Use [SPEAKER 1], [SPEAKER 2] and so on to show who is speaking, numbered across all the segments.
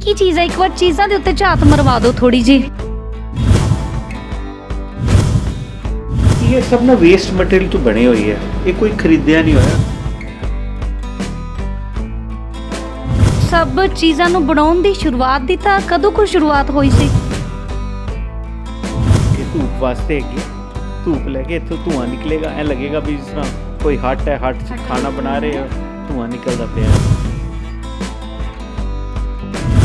[SPEAKER 1] ਕੀ ਚੀਜ਼ ਹੈ, ਇੱਕ ਵਾਰ ਚੀਜ਼ਾਂ ਦੇ ਉੱਤੇ ਝਾਤ ਮਰਵਾ ਦਿਓ ਥੋੜੀ ਜੀ।
[SPEAKER 2] ये सब ना वेस्ट मटेरियल तो बने हुई है, ये कोई खरीदया नहीं होया।
[SPEAKER 1] ਸਭ ਚੀਜ਼ਾਂ ਨੂੰ ਬਣਾਉਣ ਦੀ ਸ਼ੁਰੂਆਤ ਦੀ ਤਾਂ ਕਦੋਂ ਕੋ ਸ਼ੁਰੂਆਤ ਹੋਈ ਸੀ?
[SPEAKER 2] ये धूप वास्ते है, धूप लगे इतों धुआं निकलेगा, ऐ लगेगा भी जिस तरह कोई हट है, हट च खाना बना रहे हो, धुआं निकलता पिया।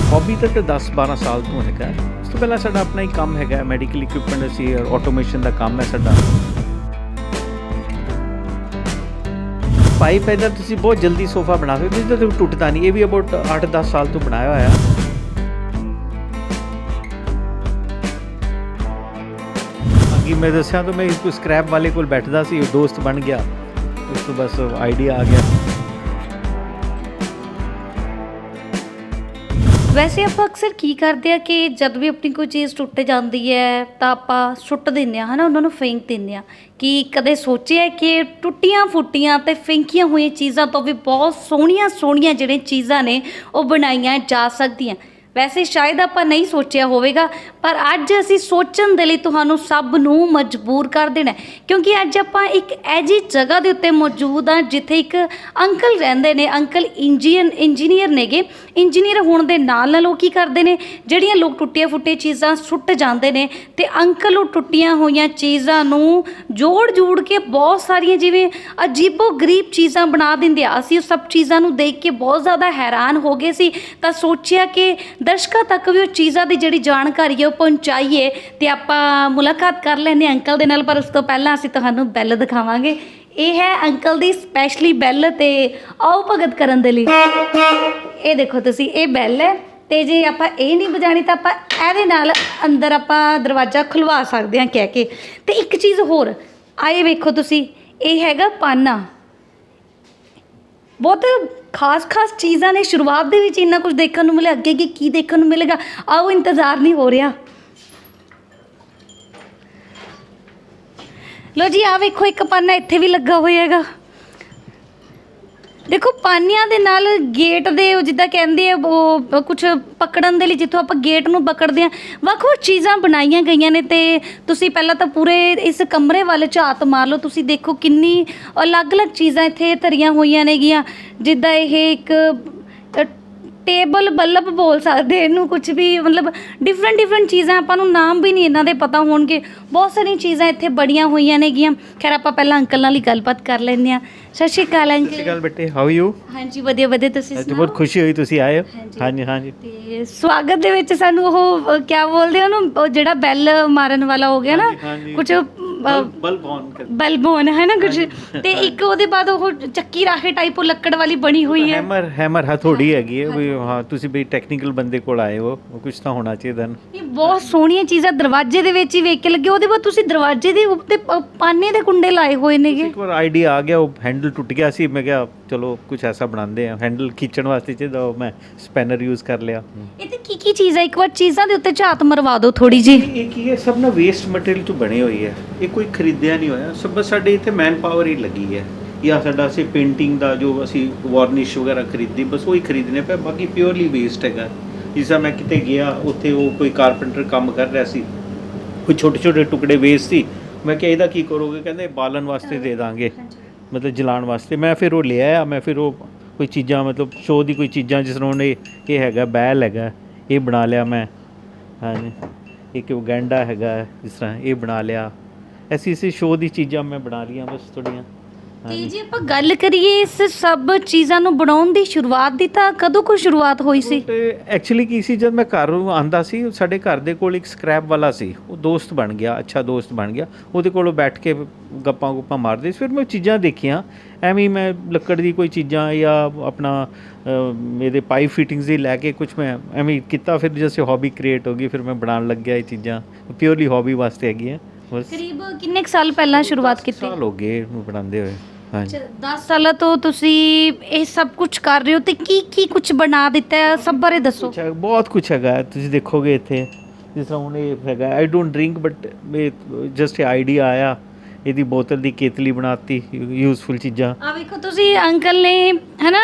[SPEAKER 2] हॉबी तक 10-12 साल तो हैगा। उस तो पहला साडा अपना ही काम हैगा, मैडिकल इक्विपमेंट असी ऑटोमेशन का काम है साडा। पाइप इधर तुसी बहुत जल्दी सोफा बना सकते हो, तो टुटता नहीं। ये भी अबाउट 8-10 साल तो बनाया होया। अगे मैं दस्या तो मैं इसको स्क्रैप वाले को बैठता सी, दोस्त बन गया, उस तो बस आइडिया आ गया।
[SPEAKER 1] ਵੈਸੇ ਆਪਾਂ ਅਕਸਰ ਕੀ ਕਰਦੇ ਆ ਕਿ ਜਦ ਵੀ ਆਪਣੀ ਕੋਈ ਚੀਜ਼ ਟੁੱਟ ਜਾਂਦੀ ਹੈ ਤਾਂ ਆਪਾਂ ਸੁੱਟ ਦਿੰਦੇ ਆ, ਹੈ ਨਾ, ਉਹਨਾਂ ਨੂੰ ਫੇਂਕ ਦਿੰਦੇ ਆ। ਕਿ ਕਦੇ ਸੋਚਿਆ ਕਿ ਟੁੱਟੀਆਂ ਫੁੱਟੀਆਂ ਤੇ ਫੇਂਕੀਆਂ ਹੋਈਆਂ ਚੀਜ਼ਾਂ ਤੋਂ ਵੀ ਬਹੁਤ ਸੋਹਣੀਆਂ ਸੋਹਣੀਆਂ ਜਿਹੜੀਆਂ ਚੀਜ਼ਾਂ ਨੇ ਉਹ ਬਣਾਈਆਂ ਜਾ ਸਕਦੀਆਂ। ਵੈਸੇ ਸ਼ਾਇਦ ਆਪਾਂ ਨਹੀਂ ਸੋਚਿਆ ਹੋਵੇਗਾ, ਪਰ ਅੱਜ ਅਸੀਂ ਸੋਚਣ ਦੇ ਲਈ ਤੁਹਾਨੂੰ ਸਭ ਨੂੰ ਮਜਬੂਰ ਕਰ ਦੇਣਾ, ਕਿਉਂਕਿ ਅੱਜ ਆਪਾਂ ਇੱਕ ਐਜੀ ਜਗ੍ਹਾ ਦੇ ਉੱਤੇ ਮੌਜੂਦ ਹਾਂ ਜਿੱਥੇ ਇੱਕ ਅੰਕਲ ਰਹਿੰਦੇ ਨੇ। ਅੰਕਲ ਇੰਜੀਨੀਅਰ ਨੇਗੇ। ਇੰਜੀਨੀਅਰ ਹੋਣ ਦੇ ਨਾਲ ਉਹ ਕੀ ਕਰਦੇ ਨੇ, ਜਿਹੜੀਆਂ ਲੋਕ ਟੁੱਟੀਆਂ ਫੁੱਟੀਆਂ ਚੀਜ਼ਾਂ ਸੁੱਟ ਜਾਂਦੇ ਨੇ ਤੇ ਅੰਕਲ ਉਹ ਟੁੱਟੀਆਂ ਹੋਈਆਂ ਚੀਜ਼ਾਂ ਨੂੰ ਜੋੜ ਕੇ ਬਹੁਤ ਸਾਰੀਆਂ ਜਿਵੇਂ ਅਜੀਬੋ ਗਰੀਬ ਚੀਜ਼ਾਂ ਬਣਾ ਦਿੰਦੇ ਆ। ਅਸੀਂ ਉਹ ਸਭ ਚੀਜ਼ਾਂ ਨੂੰ ਦੇਖ ਕੇ ਬਹੁਤ ਜ਼ਿਆਦਾ ਹੈਰਾਨ ਹੋ ਗਏ ਸੀ, ਤਾਂ ਸੋਚਿਆ ਕਿ ਦਰਸ਼ਕਾਂ ਤੱਕ ਵੀ ਉਹ ਚੀਜ਼ਾਂ ਦੀ ਜਿਹੜੀ ਜਾਣਕਾਰੀ ਹੈ ਉਹ ਪਹੁੰਚਾਈਏ ਤੇ ਆਪਾਂ ਮੁਲਾਕਾਤ ਕਰ ਲੈਂਦੇ ਅੰਕਲ ਦੇ ਨਾਲ। ਪਰ ਉਸ ਤੋਂ ਪਹਿਲਾਂ ਅਸੀਂ ਤੁਹਾਨੂੰ ਬੈਲ ਦਿਖਾਵਾਂਗੇ। ਇਹ ਹੈ ਅੰਕਲ ਦੀ ਸਪੈਸ਼ਲੀ ਬੈਲ ਤੇ ਆਓ ਭਗਤ ਕਰਨ ਦੇ ਲਈ। ਇਹ ਦੇਖੋ ਤੁਸੀਂ, ਇਹ ਬੈਲ ਹੈ ਤੇ ਜੇ ਆਪਾਂ ਇਹ ਨਹੀਂ ਵਜਾਣੀ ਤਾਂ ਆਪਾਂ ਇਹਦੇ ਨਾਲ ਅੰਦਰ ਆਪਾਂ ਦਰਵਾਜ਼ਾ ਖੁਲਵਾ ਸਕਦੇ ਹਾਂ ਕਹਿ ਕੇ। ਤੇ ਇੱਕ ਚੀਜ਼ ਹੋਰ ਆਏ ਵੇਖੋ ਤੁਸੀਂ, ਇਹ ਹੈਗਾ ਪਾਨਾ। ਬਹੁਤ ਖਾਸ ਚੀਜ਼ਾਂ ਨੇ। ਸ਼ੁਰੂਆਤ ਦੇ ਵਿੱਚ ਇੰਨਾ ਕੁਝ ਦੇਖਣ ਨੂੰ ਮਿਲਿਆ, ਅੱਗੇ ਕੀ ਦੇਖਣ ਨੂੰ ਮਿਲੇਗਾ ਆਓ, ਇੰਤਜ਼ਾਰ ਨਹੀਂ ਹੋ ਰਿਹਾ। ਲੋ ਜੀ, ਆ ਵੇਖੋ ਇੱਕ ਪਾਨਾ ਇੱਥੇ ਵੀ ਲੱਗਾ ਹੋਇਆ ਹੈਗਾ। ਦੇਖੋ ਪਾਨੀਆਂ ਦੇ ਨਾਲ ਗੇਟ ਦੇ ਉਹ ਜਿੱਦਾਂ ਕਹਿੰਦੇ ਆ ਉਹ ਕੁਛ ਪਕੜਨ ਦੇ ਲਈ, ਜਿੱਥੋਂ ਆਪਾਂ ਗੇਟ ਨੂੰ ਪਕੜਦੇ ਹਾਂ, ਵੱਖ-ਵੱਖ ਚੀਜ਼ਾਂ ਬਣਾਈਆਂ ਗਈਆਂ ਨੇ। ਤੇ ਤੁਸੀਂ ਪਹਿਲਾਂ ਤਾਂ ਪੂਰੇ ਇਸ ਕਮਰੇ ਵੱਲ ਝਾਤ ਮਾਰ ਲਓ, ਤੁਸੀਂ ਦੇਖੋ ਕਿੰਨੀ ਅਲੱਗ-ਅਲੱਗ ਚੀਜ਼ਾਂ ਇੱਥੇ ਧਰੀਆਂ ਹੋਈਆਂ ਨੇਗੀਆਂ। ਜਿੱਦਾਂ ਇਹ ਇੱਕ ਟੇਬਲ ਬੱਲਬ ਬੋਲ ਸਕਦੇ ਇਹਨੂੰ, ਕੁਝ ਵੀ ਮਤਲਬ ਡਿਫਰੈਂਟ ਚੀਜ਼ਾਂ, ਆਪਾਂ ਨੂੰ ਨਾਮ ਵੀ ਨਹੀਂ ਇਹਨਾਂ ਦੇ ਪਤਾ ਹੋਣਗੇ। ਬਹੁਤ ਸਾਰੀਆਂ ਚੀਜ਼ਾਂ ਇੱਥੇ ਬੜੀਆਂ ਹੋਈਆਂ ਨੇਗੀਆਂ। ਖੈਰ ਆਪਾਂ ਪਹਿਲਾਂ ਅੰਕਲ ਨਾਲ ਹੀ ਗੱਲਬਾਤ ਕਰ ਲੈਂਦੇ ਹਾਂ। ਸਤਿ ਸ਼੍ਰੀ ਅਕਾਲ ਅੰਕਲ।
[SPEAKER 2] ਸਤਿ ਸ਼੍ਰੀ ਅਕਾਲ ਬੇਟੇ, ਹਾਊ ਯੂ?
[SPEAKER 1] ਹਾਂਜੀ ਵਧੀਆ ਤੁਸੀਂ ਸੁਣਾਓ?
[SPEAKER 2] ਬਹੁਤ ਖੁਸ਼ੀ ਹੋਈ ਤੁਸੀਂ ਆਏ ਹੋ। ਹਾਂਜੀ।
[SPEAKER 1] ਤੇ ਸਵਾਗਤ ਦੇ ਵਿੱਚ ਸਾਨੂੰ ਉਹ ਕਿਆ ਬੋਲਦੇ ਉਹਨੂੰ, ਉਹ ਜਿਹੜਾ ਬੈਲ ਮਾਰਨ ਵਾਲਾ ਹੋ ਗਿਆ ਨਾ, ਕੁਝ ਬਲਬੋਨ ਹੈ ਨਾ ਕੁਝ, ਤੇ ਇੱਕ ਉਹਦੇ ਬਾਅਦ ਉਹ ਚੱਕੀ ਰਾਖੇ ਟਾਈਪ ਉਹ ਲੱਕੜ ਵਾਲੀ ਬਣੀ ਹੋਈ ਹੈ।
[SPEAKER 2] ਹੈਮਰ ਹਥੌੜੀ ਹੈਗੀ ਹੈ ਵੀ। ਹਾਂ ਤੁਸੀਂ ਵੀ ਟੈਕਨੀਕਲ ਬੰਦੇ ਕੋਲ ਆਏ ਹੋ, ਕੁਝ ਤਾਂ ਹੋਣਾ ਚਾਹੀਦਾ।
[SPEAKER 1] ਇਹ ਬਹੁਤ ਸੋਹਣੀਆਂ ਚੀਜ਼ਾਂ ਦਰਵਾਜ਼ੇ ਦੇ ਵਿੱਚ ਹੀ ਵੇਖ ਕੇ ਲੱਗੇ। ਉਹਦੇ ਬਾਅਦ ਤੁਸੀਂ ਦਰਵਾਜ਼ੇ ਦੇ ਉੱਤੇ ਪਾਨੇ ਦੇ ਕੁੰਡੇ ਲਾਏ ਹੋਏ ਨੇਗੇ।
[SPEAKER 2] ਇੱਕ ਵਾਰ ਆਈਡੀਆ ਆ ਗਿਆ, ਉਹ ਹੈਂਡਲ ਟੁੱਟ ਗਿਆ ਸੀ, ਮੈਂ ਕਿਹਾ ਚਲੋ ਕੁਝ ਐਸਾ ਬਣਾਉਂਦੇ ਆ। ਹੈਂਡਲ ਖਿੱਚਣ ਵਾਸਤੇ ਚਾਹੀਦਾ, ਮੈਂ ਸਪੈਨਰ ਯੂਜ਼ ਕਰ ਲਿਆ।
[SPEAKER 1] ਇਹ ਤੇ ਕੀ ਚੀਜ਼ ਹੈ, ਇੱਕ ਵਾਰ ਚੀਜ਼ਾਂ ਦੇ ਉੱਤੇ ਝਾਤ ਮਰਵਾ ਦਿਓ ਥੋੜੀ ਜੀ।
[SPEAKER 2] ਇਹ ਕੀ ਹੈ, ਸਭ ਨਾ ਵੇਸਟ ਮਟੀਰੀਅਲ ਤੋਂ ਬਣੇ ਹੋਈ ਹੈ, ਇਹ ਕੋਈ ਖਰੀਦਿਆ ਨਹੀਂ ਹੋਇਆ। ਸਭ ਬਸ ਸਾਡੇ ਇੱਥੇ ਮੈਨ ਪਾਵਰ ਹੀ ਲੱਗੀ ਹੈ, ਜਾਂ ਸਾਡਾ ਅਸੀਂ ਪੇਂਟਿੰਗ ਦਾ ਜੋ ਅਸੀਂ ਵਾਰਨਿਸ਼ ਵਗੈਰਾ ਖਰੀਦੀ ਬਸ ਉਹੀ ਖਰੀਦਣੇ ਪਿਆ, ਬਾਕੀ ਪਿਓਰਲੀ ਵੇਸਟ ਹੈਗਾ। ਜਿਸ ਤਰ੍ਹਾਂ ਮੈਂ ਕਿਤੇ ਗਿਆ, ਉੱਥੇ ਉਹ ਕੋਈ ਕਾਰਪੈਂਟਰ ਕੰਮ ਕਰ ਰਿਹਾ ਸੀ, ਕੋਈ ਛੋਟੇ ਟੁਕੜੇ ਵੇਸਟ ਸੀ। ਮੈਂ ਕਿਹਾ ਇਹਦਾ ਕੀ ਕਰੋਗੇ? ਕਹਿੰਦੇ ਬਾਲਣ ਵਾਸਤੇ ਦੇ ਦਾਂਗੇ, ਮਤਲਬ ਜਲਾਉਣ ਵਾਸਤੇ। ਮੈਂ ਫਿਰ ਉਹ ਲੈ ਆਇਆ। ਮੈਂ ਫਿਰ ਉਹ ਕੋਈ ਚੀਜ਼ਾਂ ਮਤਲਬ ਸ਼ੋਅ ਦੀ ਕੋਈ ਚੀਜ਼ਾਂ, ਜਿਸ ਤਰ੍ਹਾਂ ਉਹਨੇ ਇਹ ਹੈਗਾ ਬੈਲ ਹੈਗਾ, ਇਹ ਬਣਾ ਲਿਆ ਮੈਂ। ਹਾਂਜੀ, ਇੱਕ ਗੈਂਡਾ ਹੈਗਾ, ਜਿਸ ਤਰ੍ਹਾਂ ਇਹ ਬਣਾ ਲਿਆ। ਐਸੀ ਸ਼ੋਅ ਦੀ ਚੀਜ਼ਾਂ ਮੈਂ ਬਣਾ ਲਈਆਂ ਬਸ ਥੋੜ੍ਹੀਆਂ।
[SPEAKER 1] ਤੇ ਜੇ ਆਪਾਂ ਗੱਲ ਕਰੀਏ ਇਸ ਸਭ ਚੀਜ਼ਾਂ ਨੂੰ ਬਣਾਉਣ ਦੀ ਸ਼ੁਰੂਆਤ ਦੀ ਤਾਂ ਕਦੋਂ ਕੋ ਸ਼ੁਰੂਆਤ ਹੋਈ ਸੀ?
[SPEAKER 2] ਐਕਚੁਅਲੀ ਕੀ ਸੀ, ਜਦ ਮੈਂ ਘਰ ਆਉਂਦਾ ਸੀ, ਸਾਡੇ ਘਰ ਦੇ ਕੋਲ ਇੱਕ ਸਕ੍ਰੈਪ ਵਾਲਾ ਸੀ, ਉਹ ਦੋਸਤ ਬਣ ਗਿਆ, ਅੱਛਾ ਦੋਸਤ ਬਣ ਗਿਆ। ਉਹਦੇ ਕੋਲੋਂ ਬੈਠ ਕੇ ਗੱਪਾਂ ਮਾਰਦੇ ਸੀ। ਫਿਰ ਮੈਂ ਚੀਜ਼ਾਂ ਦੇਖੀਆਂ, ਐਵੇਂ ਮੈਂ ਲੱਕੜ ਦੀ ਕੋਈ ਚੀਜ਼ਾਂ ਜਾਂ ਆਪਣਾ ਇਹਦੇ ਪਾਈਪ ਫਿਟਿੰਗਸ ਦੀ ਲੈ ਕੇ ਕੁਝ ਮੈਂ ਐਵੇਂ ਕੀਤਾ। ਫਿਰ ਜੈਸੇ ਹੌਬੀ ਕ੍ਰੀਏਟ ਹੋ ਗਈ, ਫਿਰ ਮੈਂ ਬਣਾਉਣ ਲੱਗਿਆ ਇਹ ਚੀਜ਼ਾਂ। ਪਿਓਰਲੀ ਹੌਬੀ ਵਾਸਤੇ ਹੈਗੀ ਹੈ ਬਸ।
[SPEAKER 1] ਕਰੀਬ ਕਿੰਨੇ ਸਾਲ ਪਹਿਲਾਂ ਸ਼ੁਰੂਆਤ ਕੀਤੀ?
[SPEAKER 2] ਸਾਲ ਹੋ ਗਏ ਬਣਾਉਂਦੇ ਹੋਏ। ਹਾਂਜੀ
[SPEAKER 1] 10 ਸਾਲਾਂ ਤੋਂ ਤੁਸੀਂ ਇਹ ਸਭ ਕੁਝ ਕਰ ਰਹੇ ਹੋ। ਤੇ ਕੀ ਕੁਝ ਬਣਾ ਦਿੱਤਾ ਹੈ, ਸਭ ਬਾਰੇ ਦੱਸੋ।
[SPEAKER 2] ਬਹੁਤ ਕੁਝ ਹੈਗਾ, ਤੁਸੀਂ ਦੇਖੋਗੇ ਇੱਥੇ। ਜਿਸ ਤਰ੍ਹਾਂ ਹੁਣ ਇਹ ਹੈਗਾ, I don't drink but just idea ਆਇਆ ਇਹਦੀ ਬੋਤਲ ਦੀ ਕੇਤਲੀ ਬਣਾਤੀ, ਯੂਜ਼ਫੁਲ ਚੀਜ਼ਾਂ।
[SPEAKER 1] ਆ ਵੇਖੋ ਤੁਸੀਂ ਅੰਕਲ ਨੇ ਹੈ ਨਾ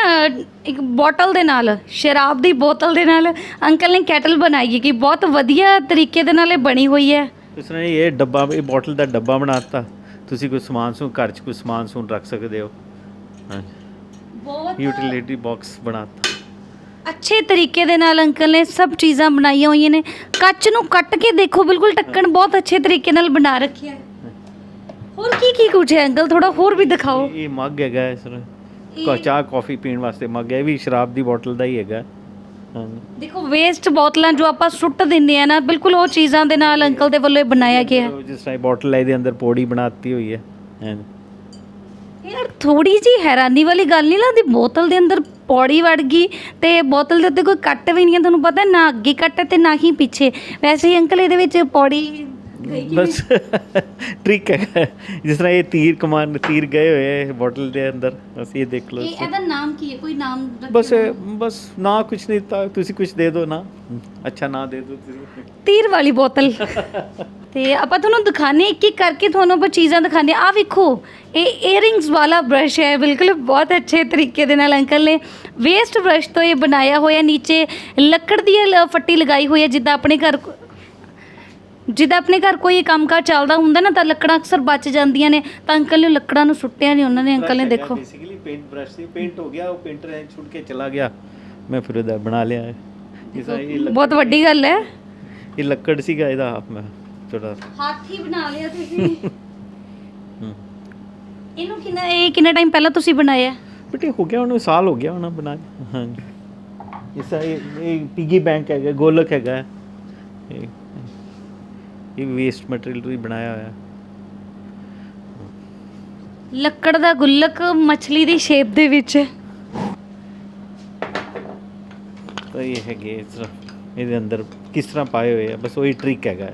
[SPEAKER 1] ਇੱਕ ਬੋਟਲ ਦੇ ਨਾਲ, ਸ਼ਰਾਬ ਦੀ ਬੋਤਲ ਦੇ ਨਾਲ ਅੰਕਲ ਨੇ ਕੈਟਲ ਬਣਾਈ ਹੈ ਕਿ ਬਹੁਤ ਵਧੀਆ ਤਰੀਕੇ ਦੇ ਨਾਲ ਇਹ ਬਣੀ ਹੋਈ ਹੈ।
[SPEAKER 2] ਇਸ ਤਰ੍ਹਾਂ ਇਹ ਡੱਬਾ, ਇਹ ਬੋਟਲ ਦਾ ਡੱਬਾ ਬਣਾਤਾ, ਤੁਸੀਂ ਕੋਈ ਸਮਾਨ ਸਮੂਨ ਘਰ 'ਚ ਕੋਈ ਸਮਾਨ ਸਮੂਨ ਰੱਖ ਸਕਦੇ ਹੋ। ਹਾਂਜੀ,
[SPEAKER 1] ਬਹੁਤ
[SPEAKER 2] ਯੂਟਿਲਿਟੀ ਬਾਕਸ ਬਣਾਤਾ।
[SPEAKER 1] ਅੱਛੇ ਤਰੀਕੇ ਦੇ ਨਾਲ ਅੰਕਲ ਨੇ ਸਭ ਚੀਜ਼ਾਂ ਬਣਾਈਆਂ ਹੋਈਆਂ ਨੇ। ਕੱਚ ਨੂੰ ਕੱਟ ਕੇ ਦੇਖੋ, ਬਿਲਕੁਲ ਢੱਕਣ ਬਹੁਤ ਅੱਛੇ ਤਰੀਕੇ ਨਾਲ ਬਣਾ ਰੱਖਿਆ ਹੈ। ਹੋਰ ਕੀ ਕੁਝ ਹੈ ਅੰਕਲ, ਥੋੜਾ ਹੋਰ ਵੀ ਦਿਖਾਓ।
[SPEAKER 2] ਇਹ ਮੱਗ ਹੈਗਾ, ਇਸ ਤਰ੍ਹਾਂ ਚਾਹ ਕੌਫੀ ਪੀਣ ਵਾਸਤੇ ਮੱਗ ਹੈ, ਇਹ ਵੀ ਸ਼ਰਾਬ ਦੀ ਬੋਟਲ ਦਾ ਹੀ ਹੈਗਾ। ਹਾਂਜੀ,
[SPEAKER 1] ਦੇਖੋ ਵੇਸਟ ਬੋਤਲਾਂ ਜੋ ਆਪਾਂ ਸੁੱਟ ਦਿੰਦੇ ਆ ਨਾ, ਬਿਲਕੁਲ ਉਹ ਚੀਜ਼ਾਂ ਦੇ ਨਾਲ ਅੰਕਲ ਦੇ ਵੱਲੋਂ ਇਹ ਬਣਾਇਆ ਗਿਆ ਹੈ।
[SPEAKER 2] ਜਿਸ ਤਰ੍ਹਾਂ ਬੋਟਲ ਹੈ, ਇਹਦੇ ਅੰਦਰ ਪੌੜੀ ਬਣਾਤੀ ਹੋਈ ਹੈ। ਹਾਂਜੀ,
[SPEAKER 1] ਯਾਰ ਥੋੜੀ ਜੀ ਹੈਰਾਨੀ ਵਾਲੀ ਗੱਲ ਨਹੀਂ ਲੱਗਦੀ, ਬੋਤਲ ਦੇ ਅੰਦਰ ਪੌੜੀ ਵੜ ਗਈ ਤੇ ਬੋਤਲ ਦੇ ਉੱਤੇ ਕੋਈ ਕੱਟ ਵੀ ਨਹੀਂ ਹੈ। ਤੁਹਾਨੂੰ ਪਤਾ ਨਾ ਅੱਗੇ ਕੱਟ ਹੈ ਤੇ ਨਾ ਹੀ ਪਿੱਛੇ। ਵੈਸੇ ਹੀ ਅੰਕਲ ਇਹਦੇ ਵਿੱਚ ਪੌੜੀ ਗਈ ਕਿਵੇਂ?
[SPEAKER 2] ਬਸ ਟ੍ਰਿਕ ਹੈ, ਜਿਸ ਤਰ੍ਹਾਂ ਇਹ ਤੀਰ ਗਏ ਹੋਏ ਹੈ ਬੋਟਲ ਦੇ ਅੰਦਰ। ਬਸ ਇਹ ਦੇਖ ਲਓ।
[SPEAKER 1] ਇਹਦਾ ਨਾਮ ਕੀ ਹੈ, ਕੋਈ ਨਾਮ
[SPEAKER 2] ਬਸ ਨਾ ਕੁਛ ਨਹੀਂ ਤਾਂ ਤੁਸੀਂ ਕੁਛ ਦੇ ਦਿਓ ਨਾ, ਅੱਛਾ ਨਾ ਦੇ ਦਿਓ ਤੁਸੀਂ।
[SPEAKER 1] ਤੀਰ ਵਾਲੀ ਬੋਤਲ। ਤੇ ਆਪਾਂ ਤੁਹਾਨੂੰ ਦਿਖਾਣੇ ਇੱਕ ਇੱਕ ਕਰਕੇ, ਤੁਹਾਨੂੰ ਆਪਾਂ ਚੀਜ਼ਾਂ ਦਿਖਾਣੇ। ਆ ਵੇਖੋ ਇਹ ਈਅਰਿੰਗਸ ਵਾਲਾ ਬ੍ਰਸ਼ ਹੈ, ਬਿਲਕੁਲ ਬਹੁਤ ਅੱਛੇ ਤਰੀਕੇ ਦੇ ਨਾਲ ਅੰਕਲ ਨੇ ਵੇਸਟ ਬ੍ਰਸ਼ ਤੋਂ ਇਹ ਬਣਾਇਆ ਹੋਇਆ। ਨੀਚੇ ਲੱਕੜ ਦੀ ਫੱਟੀ ਲਗਾਈ ਹੋਈ ਹੈ, ਜਿੱਦਾਂ ਆਪਣੇ ਘਰ ਕੋਈ ਕੰਮਕਾਰ ਚੱਲਦਾ ਹੁੰਦਾ ਨਾ ਤਾਂ ਲੱਕੜਾਂ ਅਕਸਰ ਬਚ ਜਾਂਦੀਆਂ ਨੇ, ਤਾਂ ਅੰਕਲ ਨੇ ਲੱਕੜਾਂ ਨੂੰ ਸੁੱਟਿਆ ਨਹੀਂ ਉਹਨਾਂ ਨੇ। ਅੰਕਲ ਨੇ ਦੇਖੋ
[SPEAKER 2] ਬੇਸਿਕਲੀ ਪੇਂਟ ਬ੍ਰਸ਼ ਸੀ, ਪੇਂਟ ਹੋ ਗਿਆ, ਉਹ ਪੇਂਟਰ ਐ ਛੁੱਟ ਕੇ ਚਲਾ ਗਿਆ, ਮੈਂ ਫਿਰ ਉਹਦਾ ਬਣਾ ਲਿਆ ਹੈ।
[SPEAKER 1] ਬਹੁਤ ਵੱਡੀ ਗੱਲ ਹੈ।
[SPEAKER 2] ਇਹ ਲੱਕੜ ਸੀਗਾ, ਇਹਦਾ ਮੈਂ ਥੋੜਾ
[SPEAKER 1] ਹੱਥ ਹੀ ਬਣਾ ਲਿਆ ਤੁਸੀਂ। ਇਹਨੂੰ ਕਿੰਨਾ ਟਾਈਮ ਪਹਿਲਾਂ ਤੁਸੀਂ ਬਣਾਇਆ?
[SPEAKER 2] ਬਟ ਇਹ ਹੋ ਗਿਆ ਉਹਨੂੰ ਸਾਲ ਹੋ ਗਿਆ ਹੋਣਾ ਬਣਾ। ਹਾਂਜੀ, ਇਹ ਪਿਗੀ ਬੈਂਕ ਹੈਗਾ, ਗੋਲਕ ਹੈਗਾ, ਇਹ ਵੇਸਟ ਮਟੀਰੀਅਲ ਤੋਂ ਹੀ ਬਣਾਇਆ ਹੋਇਆ।
[SPEAKER 1] ਲੱਕੜ ਦਾ ਗੁੱਲਕ ਮੱਛਲੀ ਦੀ ਸ਼ੇਪ ਦੇ ਵਿੱਚ।
[SPEAKER 2] ਤਾਂ ਇਹ ਹੈਗੇ ਇਸ ਤਰ੍ਹਾਂ, ਇਹਦੇ ਅੰਦਰ ਕਿਸ ਤਰ੍ਹਾਂ ਪਾਏ ਹੋਏ ਆ, ਬਸ ਉਹੀ ਟ੍ਰਿਕ ਹੈਗਾ।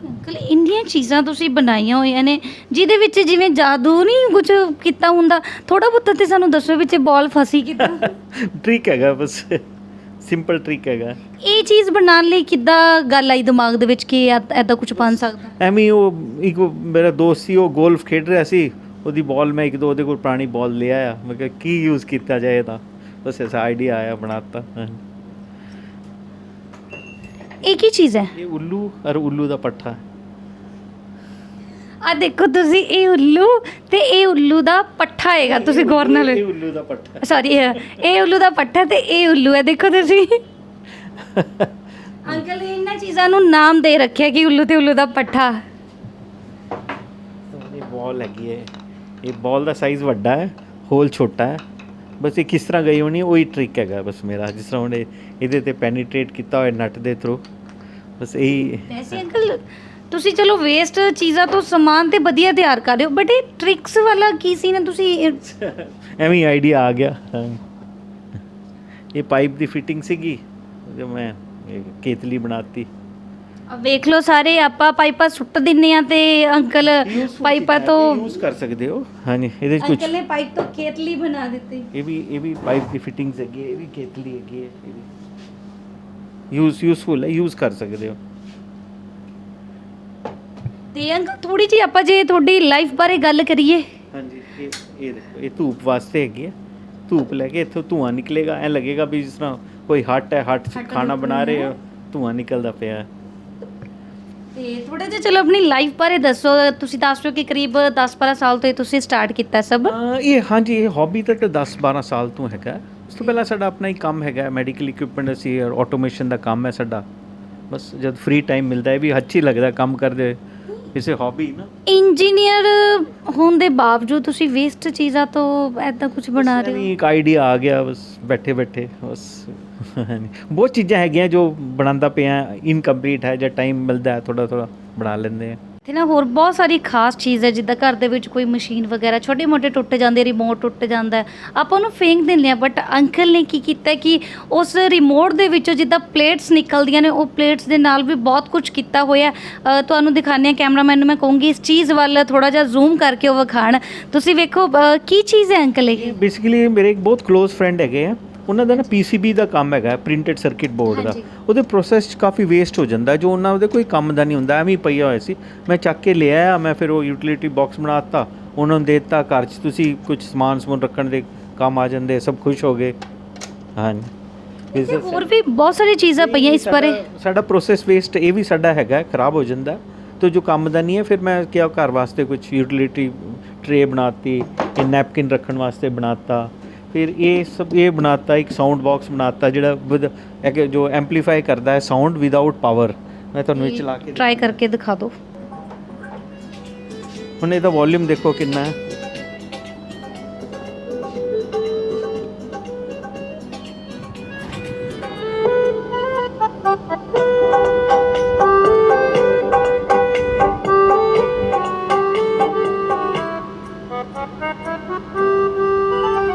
[SPEAKER 1] ਅੰਕਲ ਇੰਨੀਆਂ ਚੀਜ਼ਾਂ ਤੁਸੀਂ ਬਣਾਈਆਂ ਹੋਈਆਂ ਨੇ ਜਿਹਦੇ ਵਿੱਚ ਜਿਵੇਂ ਜਾਦੂ ਨਹੀਂ ਕੁਝ ਕੀਤਾ ਹੁੰਦਾ, ਥੋੜਾ ਬਹੁਤਾ ਤੇ ਸਾਨੂੰ ਦੱਸੋ ਵਿੱਚ ਬਾਲ ਫਸੀ ਕਿੱਦਾਂ?
[SPEAKER 2] ਟ੍ਰਿਕ ਹੈਗਾ, ਬਸ ਸਿੰਪਲ ਟ੍ਰਿਕ ਹੈਗਾ।
[SPEAKER 1] ਇਹ ਚੀਜ਼ ਬਣਾਉਣ ਲਈ ਕਿੱਦਾਂ ਗੱਲ ਆਈ ਦਿਮਾਗ ਦੇ ਵਿੱਚ ਕਿ ਐਦਾਂ ਕੁਝ ਬਣ ਸਕਦਾ?
[SPEAKER 2] ਐਵੇਂ ਉਹ ਇੱਕ ਮੇਰਾ ਦੋਸਤ ਸੀ, ਉਹ ਗੋਲਫ ਖੇਡ ਰਿਹਾ ਸੀ, ਉਹਦੀ ਬਾਲ ਮੈਂ ਇੱਕ ਦੋ ਉਹਦੇ ਕੋਲ ਪੁਰਾਣੀ ਬਾਲ ਲੈ ਆਇਆ, ਮੈਂ ਕਿਹਾ ਕੀ ਯੂਜ਼ ਕੀਤਾ ਜਾਏ ਇਹਦਾ, ਬਸ ਐਸਾ ਆਈਡੀਆ ਆਇਆ, ਬਣਾਤਾ।
[SPEAKER 1] ਇਹ ਕੀ ਚੀਜ਼ ਹੈ?
[SPEAKER 2] ਇਹ ਉੱਲੂ ਔਰ ਉੱਲੂ ਦਾ ਪੱਠਾ।
[SPEAKER 1] ਆ ਦੇਖੋ ਤੁਸੀਂ, ਇਹ ਉੱਲੂ ਤੇ ਇਹ ਉੱਲੂ ਦਾ ਪੱਠਾ ਹੈਗਾ, ਤੁਸੀਂ ਗੌਰ ਨਾਲ।
[SPEAKER 2] ਇਹ ਉੱਲੂ ਦਾ ਪੱਠਾ,
[SPEAKER 1] ਸੌਰੀ, ਇਹ ਉੱਲੂ ਦਾ ਪੱਠਾ ਤੇ ਇਹ ਉੱਲੂ ਹੈ। ਦੇਖੋ ਤੁਸੀਂ ਅੰਕਲ ਨੇ ਇਹਨਾਂ ਚੀਜ਼ਾਂ ਨੂੰ ਨਾਮ ਦੇ ਰੱਖਿਆ ਕਿ ਉੱਲੂ ਤੇ ਉੱਲੂ ਦਾ ਪੱਠਾ।
[SPEAKER 2] ਇਹ ਬਾਲ ਹੈਗੀ ਹੈ, ਇਹ ਬਾਲ ਦਾ ਸਾਈਜ਼ ਵੱਡਾ ਹੈ, ਹੋਲ ਛੋਟਾ ਹੈ, ਬਸ ਇਹ ਕਿਸ ਤਰ੍ਹਾਂ ਗਈ ਹੋਣੀ ਉਹੀ ਟ੍ਰਿਕ ਹੈਗਾ ਬਸ ਮੇਰਾ, ਜਿਸ ਤਰ੍ਹਾਂ ਉਹਨੇ ਇਹਦੇ ਤੇ ਪੈਨੀਟ੍ਰੇਟ ਕੀਤਾ ਹੋਇਆ ਨਟ ਦੇ ਥਰੂ, ਬਸ ਇਹੀ।
[SPEAKER 1] ਵੈਸੇ ਅੰਕਲ ਤੁਸੀਂ ਚਲੋ ਵੇਸਟ ਚੀਜ਼ਾਂ ਤੋਂ ਸਮਾਨ ਤੇ ਵਧੀਆ ਤਿਆਰ ਕਰ ਰਹੇ ਹੋ, ਬਟ ਇਹ ਟ੍ਰਿਕਸ ਵਾਲਾ ਕੀ ਸੀ ਨਾ ਤੁਸੀਂ?
[SPEAKER 2] ਐਵੇਂ ਹੀ ਆਈਡੀਆ ਆ ਗਿਆ। ਇਹ ਪਾਈਪ ਦੀ ਫਿਟਿੰਗ ਸੀਗੀ, ਜੋ ਮੈਂ ਕੇਤਲੀ ਬਣਾਤੀ।
[SPEAKER 1] ਵੇਖ ਲਓ ਸਾਰੇ ਆਪਾਂ ਪਾਈਪਾਂ ਸੁੱਟ ਦਿੰਨੇ ਆ ਤੇ ਅੰਕਲ ਪਾਈਪਾਂ ਤੋਂ
[SPEAKER 2] ਯੂਜ਼ ਕਰ ਸਕਦੇ ਹੋ। ਹਾਂਜੀ, ਇਹਦੇ ਵਿੱਚ ਕੁਝ
[SPEAKER 1] ਅੰਕਲ ਨੇ ਪਾਈਪ ਤੋਂ ਕੇਤਲੀ ਬਣਾ ਦਿੱਤੀ।
[SPEAKER 2] ਇਹ ਵੀ ਪਾਈਪ ਦੀ ਫਿਟਿੰਗਸ ਹੈਗੀ ਹੈ, ਇਹ ਵੀ ਕੇਤਲੀ ਹੈਗੀ ਹੈ, ਇਹ ਵੀ ਯੂਜ਼ਫੁਲ ਹੈ, ਯੂਜ਼ ਕਰ ਸਕਦੇ ਹੋ।
[SPEAKER 1] ਤੇ ਅੰਕਲ ਥੋੜੀ ਜਿਹੀ ਆਪਾਂ ਜੇ ਤੁਹਾਡੀ ਲਾਈਫ ਬਾਰੇ ਗੱਲ ਕਰੀਏ।
[SPEAKER 2] ਹਾਂਜੀ, ਇਹ ਦੇਖੋ, ਇਹ ਧੂਪ ਵਾਸਤੇ ਹੈਗੀ ਹੈ। ਧੂਪ ਲੈ ਕੇ ਇੱਥੋਂ ਧੂੰਆਂ ਨਿਕਲੇਗਾ, ਐ ਲੱਗੇਗਾ ਵੀ ਜਿਸ ਤਰ੍ਹਾਂ ਕੋਈ ਹੱਟ ਹੈ, ਹੱਟ 'ਚ ਖਾਣਾ ਬਣਾ ਰਹੇ ਹੋ, ਧੂੰਆਂ ਨਿਕਲਦਾ ਪਿਆ।
[SPEAKER 1] ਤੇ ਥੋੜਾ ਜਿਹਾ ਚਲੋ ਆਪਣੀ ਲਾਈਫ ਬਾਰੇ ਦੱਸੋ। ਤੁਸੀਂ ਦੱਸ ਰਹੇ ਹੋ ਕਿ ਕਰੀਬ 10-12 ਸਾਲ ਤੋਂ ਇਹ ਤੁਸੀਂ ਸਟਾਰਟ ਕੀਤਾ ਸਭ।
[SPEAKER 2] ਹਾਂਜੀ, ਇਹ ਹੌਬੀ ਤਾਂ 10-12 ਸਾਲ ਤੋਂ ਹੈਗਾ। ਉਸ ਤੋਂ ਪਹਿਲਾਂ ਸਾਡਾ ਆਪਣਾ ਹੀ ਕੰਮ ਹੈਗਾ, ਮੈਡੀਕਲ ਇਕਵਿਪਮੈਂਟ ਅਸੀਂ ਆਟੋਮੇਸ਼ਨ ਦਾ ਕੰਮ ਹੈ ਸਾਡਾ। ਬਸ ਜਦ ਫ੍ਰੀ ਟਾਈਮ ਮਿਲਦਾ ਹੈ ਵੀ ਅੱਛੀ ਲੱਗਦਾ ਕੰਮ ਕਰਦੇ, ਇਸੇ ਹੌਬੀ ਨਾ। ਇੰਜੀਨੀਅਰ
[SPEAKER 1] ਹੋਣ ਦੇ ਬਾਵਜੂਦ ਤੁਸੀਂ ਵੇਸਟ ਚੀਜ਼ਾਂ ਤੋਂ ਐਦਾਂ ਕੁਝ ਬਣਾ ਰਹੇ ਹੋ?
[SPEAKER 2] ਇੱਕ ਆਈਡੀਆ ਆ ਗਿਆ ਬਸ ਬੈਠੇ ਬਸ। ਬਹੁਤ ਚੀਜ਼ਾਂ ਹੈਗੀਆਂ ਜੋ ਬਣਾਉਂਦਾ ਪਿਆ, ਇਨਕੰਪਲੀਟ ਹੈ, ਜਾਂ ਟਾਈਮ ਮਿਲਦਾ ਹੈ ਥੋੜਾ ਬਣਾ ਲੈਂਦੇ ਆ।
[SPEAKER 1] ਤੇ ਨਾ ਹੋਰ ਬਹੁਤ ਸਾਰੀ ਖਾਸ ਚੀਜ਼ ਹੈ, ਜਿੱਦਾਂ ਘਰ ਦੇ ਵਿੱਚ ਕੋਈ ਮਸ਼ੀਨ ਵਗੈਰਾ ਛੋਟੇ ਮੋਟੇ ਟੁੱਟ ਜਾਂਦੇ, ਰਿਮੋਟ ਟੁੱਟ ਜਾਂਦਾ, ਆਪਾਂ ਉਹਨੂੰ ਫੇਂਕ ਦਿੰਦੇ ਹਾਂ। ਬਟ ਅੰਕਲ ਨੇ ਕੀ ਕੀਤਾ ਕਿ ਉਸ ਰਿਮੋਟ ਦੇ ਵਿੱਚੋਂ ਜਿੱਦਾਂ ਪਲੇਟਸ ਨਿਕਲਦੀਆਂ ਨੇ, ਉਹ ਪਲੇਟਸ ਦੇ ਨਾਲ ਵੀ ਬਹੁਤ ਕੁਝ ਕੀਤਾ ਹੋਇਆ। ਤੁਹਾਨੂੰ ਦਿਖਾਉਂਦੇ ਹਾਂ, ਕੈਮਰਾਮੈਨ ਨੂੰ ਮੈਂ ਕਹੂੰਗੀ ਇਸ ਚੀਜ਼ ਵੱਲ ਥੋੜਾ ਜਿਹਾ ਜ਼ੂਮ ਕਰਕੇ ਉਹ ਵਿਖਾਣ। ਤੁਸੀਂ ਵੇਖੋ ਕੀ ਚੀਜ਼ ਹੈ ਅੰਕਲ ਇਹ?
[SPEAKER 2] ਬੇਸਿਕਲੀ ਮੇਰੇ ਇੱਕ ਬਹੁਤ ਕਲੋਜ਼ ਫਰੈਂਡ ਹੈਗੇ ਆ, ਉਹਨਾਂ ਦਾ ਨਾ PCB ਦਾ ਕੰਮ ਹੈਗਾ, ਪ੍ਰਿੰਟਡ ਸਰਕਿਟ ਬੋਰਡ ਦਾ।
[SPEAKER 1] ਹਾਂਜੀ।
[SPEAKER 2] ਉਹਦੇ ਪ੍ਰੋਸੈਸ 'ਚ ਕਾਫੀ ਵੇਸਟ ਹੋ ਜਾਂਦਾ, ਜੋ ਉਹਨਾਂ ਉਹਦੇ ਕੋਈ ਕੰਮ ਦਾ ਨਹੀਂ ਹੁੰਦਾ, ਐਵੇਂ ਹੀ ਪਈਆ ਹੋਇਆ ਸੀ। ਮੈਂ ਚੱਕ ਕੇ ਲੈ ਆਇਆ, ਮੈਂ ਫਿਰ ਉਹ ਯੂਟਿਲਿਟੀ ਬਾਕਸ ਬਣਾ ਦਿੱਤਾ, ਉਹਨਾਂ ਨੂੰ ਦੇ ਦਿੱਤਾ। ਘਰ 'ਚ ਤੁਸੀਂ ਕੁਝ ਸਮਾਨ ਰੱਖਣ ਦੇ ਕੰਮ ਆ ਜਾਂਦੇ, ਸਭ ਖੁਸ਼ ਹੋ ਗਏ। ਹਾਂਜੀ,
[SPEAKER 1] ਇੱਥੇ ਹੋਰ ਵੀ ਬਹੁਤ ਸਾਰੀ ਚੀਜ਼ਾਂ ਪਈਆਂ ਇਸ ਬਾਰੇ।
[SPEAKER 2] ਸਾਡਾ ਪ੍ਰੋਸੈਸ ਵੇਸਟ ਇਹ ਵੀ ਸਾਡਾ ਹੈਗਾ, ਖਰਾਬ ਹੋ ਜਾਂਦਾ तो जो काम ਦਾ नहीं है। फिर मैं क्या घर वास्ते कुछ यूटिलिटी ट्रे बनाती, ये नैपकिन रखने वास्ते बनाता, फिर ये सब ये बनाता, एक साउंड बॉक्स बनाता ਜਿਹੜਾ विद जो एम्पलीफाई करता है साउंड विदाउट पावर। मैं ਤੁਹਾਨੂੰ ਇਹ ਚਲਾ ਕੇ
[SPEAKER 1] ट्राई करके दिखा दो।
[SPEAKER 2] ਹੁਣ ਇਹਦਾ ਵੋਲਿਊਮ ਦੇਖੋ ਕਿੰਨਾ ਹੈ।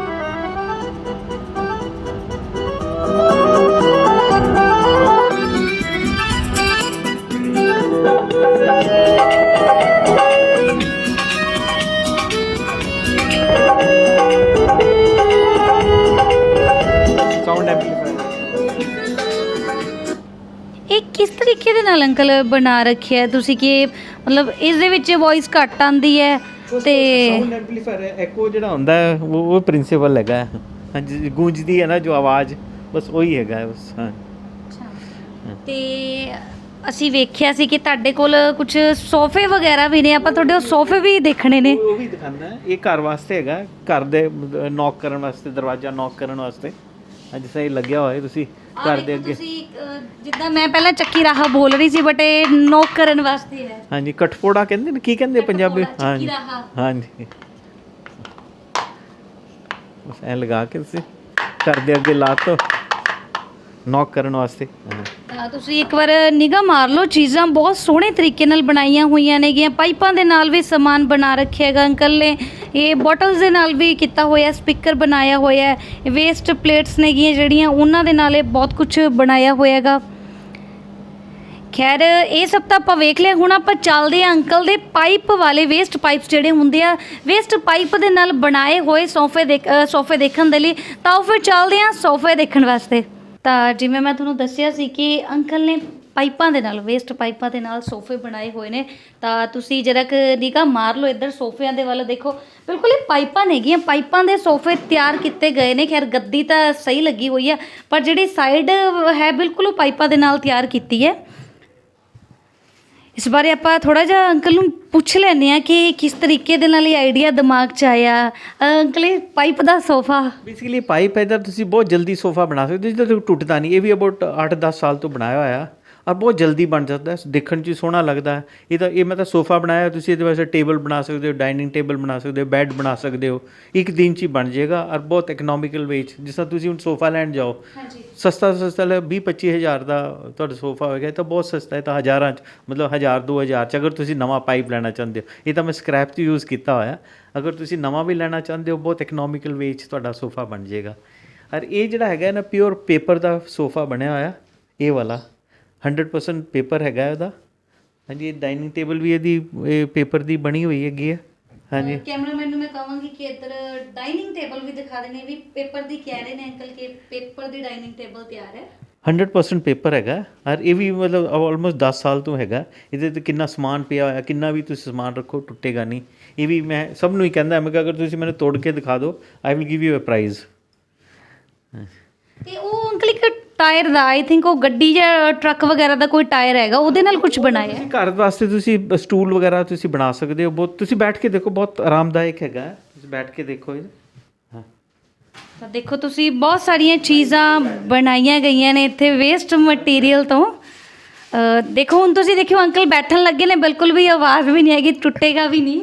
[SPEAKER 2] ਸਾਊਂਡ ਐਮਪਲੀਫਾਇਰ
[SPEAKER 1] ਇਹ ਕਿਸ ਤਰੀਕੇ ਦੇ ਨਾਲ ਅੰਕਲ ਬਣਾ ਰੱਖਿਆ ਹੈ ਤੁਸੀਂ ਕਿ ਮਤਲਬ ਇਸ ਦੇ ਵਿੱਚ ਵੌਇਸ ਘੱਟ ਆਉਂਦੀ ਹੈ ਤੇ
[SPEAKER 2] ਸਾਊਂਡ ਐਮਪਲੀਫਾਇਰ ਹੈ, ਐਕੋ ਜਿਹੜਾ ਹੁੰਦਾ ਹੈ ਉਹ ਪ੍ਰਿੰਸੀਪਲ ਹੈਗਾ। ਹਾਂਜੀ, ਗੂੰਜਦੀ ਹੈ ਨਾ ਜੋ ਆਵਾਜ਼, ਬਸ ਉਹੀ ਹੈਗਾ ਬਸ। ਹਾਂ,
[SPEAKER 1] ਤੇ ਅਸੀਂ ਵੇਖਿਆ ਸੀ ਕਿ ਤੁਹਾਡੇ ਕੋਲ ਕੁਝ ਸੋਫੇ ਵਗੈਰਾ ਵੀ ਨੇ, ਆਪਾਂ ਤੁਹਾਡੇ ਉਹ ਸੋਫੇ ਵੀ ਦੇਖਣੇ ਨੇ।
[SPEAKER 2] ਉਹ ਵੀ ਦਿਖਾਣਾ ਹੈ। ਇਹ ਘਰ ਵਾਸਤੇ ਹੈਗਾ, ਘਰ ਦੇ ਨੌਕ ਕਰਨ ਵਾਸਤੇ, ਦਰਵਾਜ਼ਾ ਨੌਕ ਕਰਨ ਵਾਸਤੇ। ਅੱਜ ਸਹੀ ਲੱਗਿਆ ਹੋਇਆ ਤੁਸੀਂ ਘਰ ਦੇ ਅੱਗੇ।
[SPEAKER 1] ਤੁਸੀਂ ਜਿੱਦਾਂ ਮੈਂ ਪਹਿਲਾਂ ਚੱਕੀ ਰਾਹਾ ਬੋਲ ਰਹੀ ਸੀ, ਬਟ ਇਹ ਨੋਕ ਕਰਨ ਵਾਸਤੇ ਹੈ।
[SPEAKER 2] ਹਾਂਜੀ, ਕਠਫੋੜਾ ਕਹਿੰਦੇ ਨੇ, ਕੀ ਕਹਿੰਦੇ ਪੰਜਾਬੀ? ਹਾਂਜੀ
[SPEAKER 1] ਰਾਹਾ।
[SPEAKER 2] ਹਾਂਜੀ, ਬਸ ਐ ਲਗਾ ਕੇ ਤੁਸੀਂ ਘਰ ਦੇ ਅੱਗੇ ਲਾ ਤਾ ਨੌਕ ਕਰਨ ਵਾਸਤੇ।
[SPEAKER 1] ਤਾਂ ਤੁਸੀਂ ਇੱਕ ਵਾਰ ਨਿਗਾਹ ਮਾਰ ਲਓ, ਚੀਜ਼ਾਂ ਬਹੁਤ ਸੋਹਣੇ ਤਰੀਕੇ ਨਾਲ ਬਣਾਈਆਂ ਹੋਈਆਂ ਨੇਗੀਆਂ। ਪਾਈਪਾਂ ਦੇ ਨਾਲ ਵੀ ਸਮਾਨ ਬਣਾ ਰੱਖਿਆ ਹੈਗਾ ਅੰਕਲ ਨੇ, ਇਹ ਬੋਟਲਸ ਦੇ ਨਾਲ ਵੀ ਕੀਤਾ ਹੋਇਆ, ਸਪੀਕਰ ਬਣਾਇਆ ਹੋਇਆ, ਵੇਸਟ ਪਲੇਟਸ ਨੇਗੀਆਂ ਜਿਹੜੀਆਂ ਉਹਨਾਂ ਦੇ ਨਾਲ ਇਹ ਬਹੁਤ ਕੁਝ ਬਣਾਇਆ ਹੋਇਆ ਹੈਗਾ। ਖੈਰ ਇਹ ਸਭ ਤਾਂ ਆਪਾਂ ਵੇਖ ਲਿਆ, ਹੁਣ ਆਪਾਂ ਚੱਲਦੇ ਆ ਅੰਕਲ ਦੇ ਪਾਈਪ ਵਾਲੇ, ਵੇਸਟ ਪਾਈਪਸ ਜਿਹੜੇ ਹੁੰਦੇ ਆ, ਵੇਸਟ ਪਾਈਪ ਦੇ ਨਾਲ ਬਣਾਏ ਹੋਏ ਸੋਫੇ ਦੇਖਣ ਦੇ ਲਈ। ਤਾਂ ਉਹ ਫਿਰ ਚੱਲਦੇ ਆ ਸੋਫੇ ਦੇਖਣ ਵਾਸਤੇ। ਤਾਂ ਜਿਵੇਂ ਮੈਂ ਤੁਹਾਨੂੰ ਦੱਸਿਆ ਸੀ ਕਿ ਅੰਕਲ ਨੇ ਪਾਈਪਾਂ ਦੇ ਨਾਲ, ਵੇਸਟ ਪਾਈਪਾਂ ਦੇ ਨਾਲ ਸੋਫੇ ਬਣਾਏ ਹੋਏ ਨੇ। ਤਾਂ ਤੁਸੀਂ ਜਰਾ ਕੁ ਨਿਗਾਹ ਮਾਰ ਲਓ ਇੱਧਰ ਸੋਫਿਆਂ ਦੇ ਵੱਲ, ਦੇਖੋ ਬਿਲਕੁਲ ਇਹ ਪਾਈਪਾਂ ਨੇਗੀਆਂ, ਪਾਈਪਾਂ ਦੇ ਸੋਫੇ ਤਿਆਰ ਕੀਤੇ ਗਏ ਨੇ। ਖੈਰ ਗੱਦੀ ਤਾਂ ਸਹੀ ਲੱਗੀ ਹੋਈ ਆ, ਪਰ ਜਿਹੜੀ ਸਾਈਡ ਹੈ ਬਿਲਕੁਲ ਉਹ ਪਾਈਪਾਂ ਦੇ ਨਾਲ ਤਿਆਰ ਕੀਤੀ ਹੈ। ਇਸ ਬਾਰੇ ਆਪਾਂ ਥੋੜਾ ਜਿਹਾ ਅੰਕਲ ਨੂੰ ਪੁੱਛ ਲੈਂਦੇ ਆ ਕਿ ਕਿਸ ਤਰੀਕੇ ਦੇ ਨਾਲ ਇਹ ਆਈਡੀਆ ਦਿਮਾਗ 'ਚ ਆਇਆ। ਅੰਕਲ ਇਹ ਪਾਈਪ ਦਾ ਸੋਫਾ
[SPEAKER 2] ਬੇਸਿਕਲੀ ਪਾਈਪ ਇਹਦਾ ਤੁਸੀਂ ਬਹੁਤ ਜਲਦੀ ਸੋਫਾ ਬਣਾ ਸਕਦੇ ਹੋ, ਜਿਹਦਾ ਟੁੱਟਦਾ ਨਹੀਂ। ਇਹ ਵੀ ਅਬਾਊਟ 8-10 ਸਾਲ ਤੋਂ ਬਣਾਇਆ ਹੋਇਆ ਔਰ ਬਹੁਤ ਜਲਦੀ ਬਣ ਜਾਂਦਾ ਹੈ, ਦੇਖਣ 'ਚ ਸੋਹਣਾ ਲੱਗਦਾ ਹੈ। ਇਹ ਮੈਂ ਤਾਂ ਸੋਫਾ ਬਣਾਇਆ, ਤੁਸੀਂ ਇਹਦੇ ਵਾਸਤੇ ਟੇਬਲ ਬਣਾ ਸਕਦੇ ਹੋ, ਡਾਈਨਿੰਗ ਟੇਬਲ ਬਣਾ ਸਕਦੇ ਹੋ, ਬੈੱਡ ਬਣਾ ਸਕਦੇ ਹੋ। ਇੱਕ ਦਿਨ 'ਚ ਹੀ ਬਣ ਜਾਏਗਾ ਔਰ ਬਹੁਤ ਇਕਨੋਮਿਕਲ ਵੇਚ। ਜਿਸ ਤਰ੍ਹਾਂ ਤੁਸੀਂ ਹੁਣ ਸੋਫਾ ਲੈਣ ਜਾਓ, ਸਸਤਾ 20-25 ਹਜ਼ਾਰ ਦਾ ਤੁਹਾਡਾ ਸੋਫਾ ਹੋਏਗਾ, ਤਾਂ ਬਹੁਤ ਸਸਤਾ ਹੈ। ਤਾਂ ਹਜ਼ਾਰਾਂ 'ਚ, ਮਤਲਬ 1000-2000 'ਚ ਅਗਰ ਤੁਸੀਂ ਨਵਾਂ ਪਾਈਪ ਲੈਣਾ ਚਾਹੁੰਦੇ ਹੋ। ਇਹ ਤਾਂ ਮੈਂ ਸਕ੍ਰੈਪ 'ਚ ਯੂਜ਼ ਕੀਤਾ ਹੋਇਆ। ਅਗਰ ਤੁਸੀਂ ਨਵਾਂ ਵੀ ਲੈਣਾ ਚਾਹੁੰਦੇ ਹੋ, ਬਹੁਤ ਇਕਨੋਮਿਕਲ ਵੇਚ ਤੁਹਾਡਾ ਸੋਫਾ ਬਣ ਜਾਏਗਾ। ਔਰ ਇਹ ਜਿਹੜਾ ਹੈਗਾ ਨਾ ਪਿਓਰ ਪੇਪਰ ਦਾ ਸੋਫਾ ਬਣਿਆ ਹੋਇਆ, ਇਹ ਵਾਲਾ 100% ਪੇਪਰ ਹੈਗਾ ਇਹਦਾ। ਹਾਂਜੀ, ਇਹ ਡਾਈਨਿੰਗ ਟੇਬਲ ਵੀ ਇਹਦੀ ਪੇਪਰ ਦੀ ਬਣੀ ਹੋਈ ਹੈਗੀ ਹੈ। ਹਾਂਜੀ,
[SPEAKER 1] ਕੈਮਰਾਮੈਨ ਨੂੰ ਮੈਂ ਕਹਾਂਗੀ ਕਿ ਇੱਧਰ ਡਾਈਨਿੰਗ ਟੇਬਲ ਵੀ ਦਿਖਾ ਦੇਣੇ, ਵੀ ਪੇਪਰ ਦੀ ਕਹਿ ਰਹੇ ਨੇ ਅੰਕਲ ਕਿ ਪੇਪਰ ਦੀ ਡਾਈਨਿੰਗ ਟੇਬਲ ਤਿਆਰ ਹੈ।
[SPEAKER 2] 100% ਪੇਪਰ ਹੈਗਾ। ਔਰ ਇਹ ਵੀ ਮਤਲਬ ਆਲਮੋਸਟ 10 ਸਾਲ ਤੋਂ ਹੈਗਾ। ਇਹਦੇ 'ਤੇ ਕਿੰਨਾ ਸਮਾਨ ਪਿਆ ਹੋਇਆ, ਕਿੰਨਾ ਵੀ ਤੁਸੀਂ ਸਮਾਨ ਰੱਖੋ ਟੁੱਟੇਗਾ ਨਹੀਂ। ਇਹ ਵੀ ਮੈਂ ਸਭ ਨੂੰ ਹੀ ਕਹਿੰਦਾ, ਮੈਂ ਕਿਹਾ ਅਗਰ ਤੁਸੀਂ ਮੈਨੂੰ ਤੋੜ ਕੇ ਦਿਖਾ ਦਿਓ, I will give you a prize.
[SPEAKER 1] ਤੇ ਉਹ ਅੰਕਲ ਇੱਕ ਟਾਇਰ ਦਾ, ਆਈ ਥਿੰਕ ਉਹ ਗੱਡੀ ਜਾਂ ਟਰੱਕ ਵਗੈਰਾ ਦਾ ਕੋਈ ਟਾਇਰ ਹੈਗਾ, ਉਹਦੇ ਨਾਲ ਕੁਝ ਬਣਾਇਆ ਹੈ।
[SPEAKER 2] ਘਰ ਵਾਸਤੇ ਤੁਸੀਂ ਸਟੂਲ ਵਗੈਰਾ ਤੁਸੀਂ ਬਣਾ ਸਕਦੇ ਹੋ। ਬਹੁਤ ਤੁਸੀਂ ਬੈਠ ਕੇ ਦੇਖੋ, ਬਹੁਤ ਆਰਾਮਦਾਇਕ ਹੈਗਾ। ਤੁਸੀਂ ਬੈਠ ਕੇ ਦੇਖੋ। ਹਾਂ,
[SPEAKER 1] ਤਾਂ ਦੇਖੋ ਤੁਸੀਂ ਬਹੁਤ ਸਾਰੀਆਂ ਚੀਜ਼ਾਂ ਬਣਾਈਆਂ ਗਈਆਂ ਨੇ ਇੱਥੇ ਵੇਸਟ ਮਟੀਰੀਅਲ ਤੋਂ। ਦੇਖੋ ਹੁਣ ਤੁਸੀਂ ਦੇਖਿਓ ਅੰਕਲ ਬੈਠਣ ਲੱਗੇ ਨੇ, ਬਿਲਕੁਲ ਵੀ ਆਵਾਜ਼ ਵੀ ਨਹੀਂ ਹੈਗੀ, ਟੁੱਟੇਗਾ ਵੀ ਨਹੀਂ।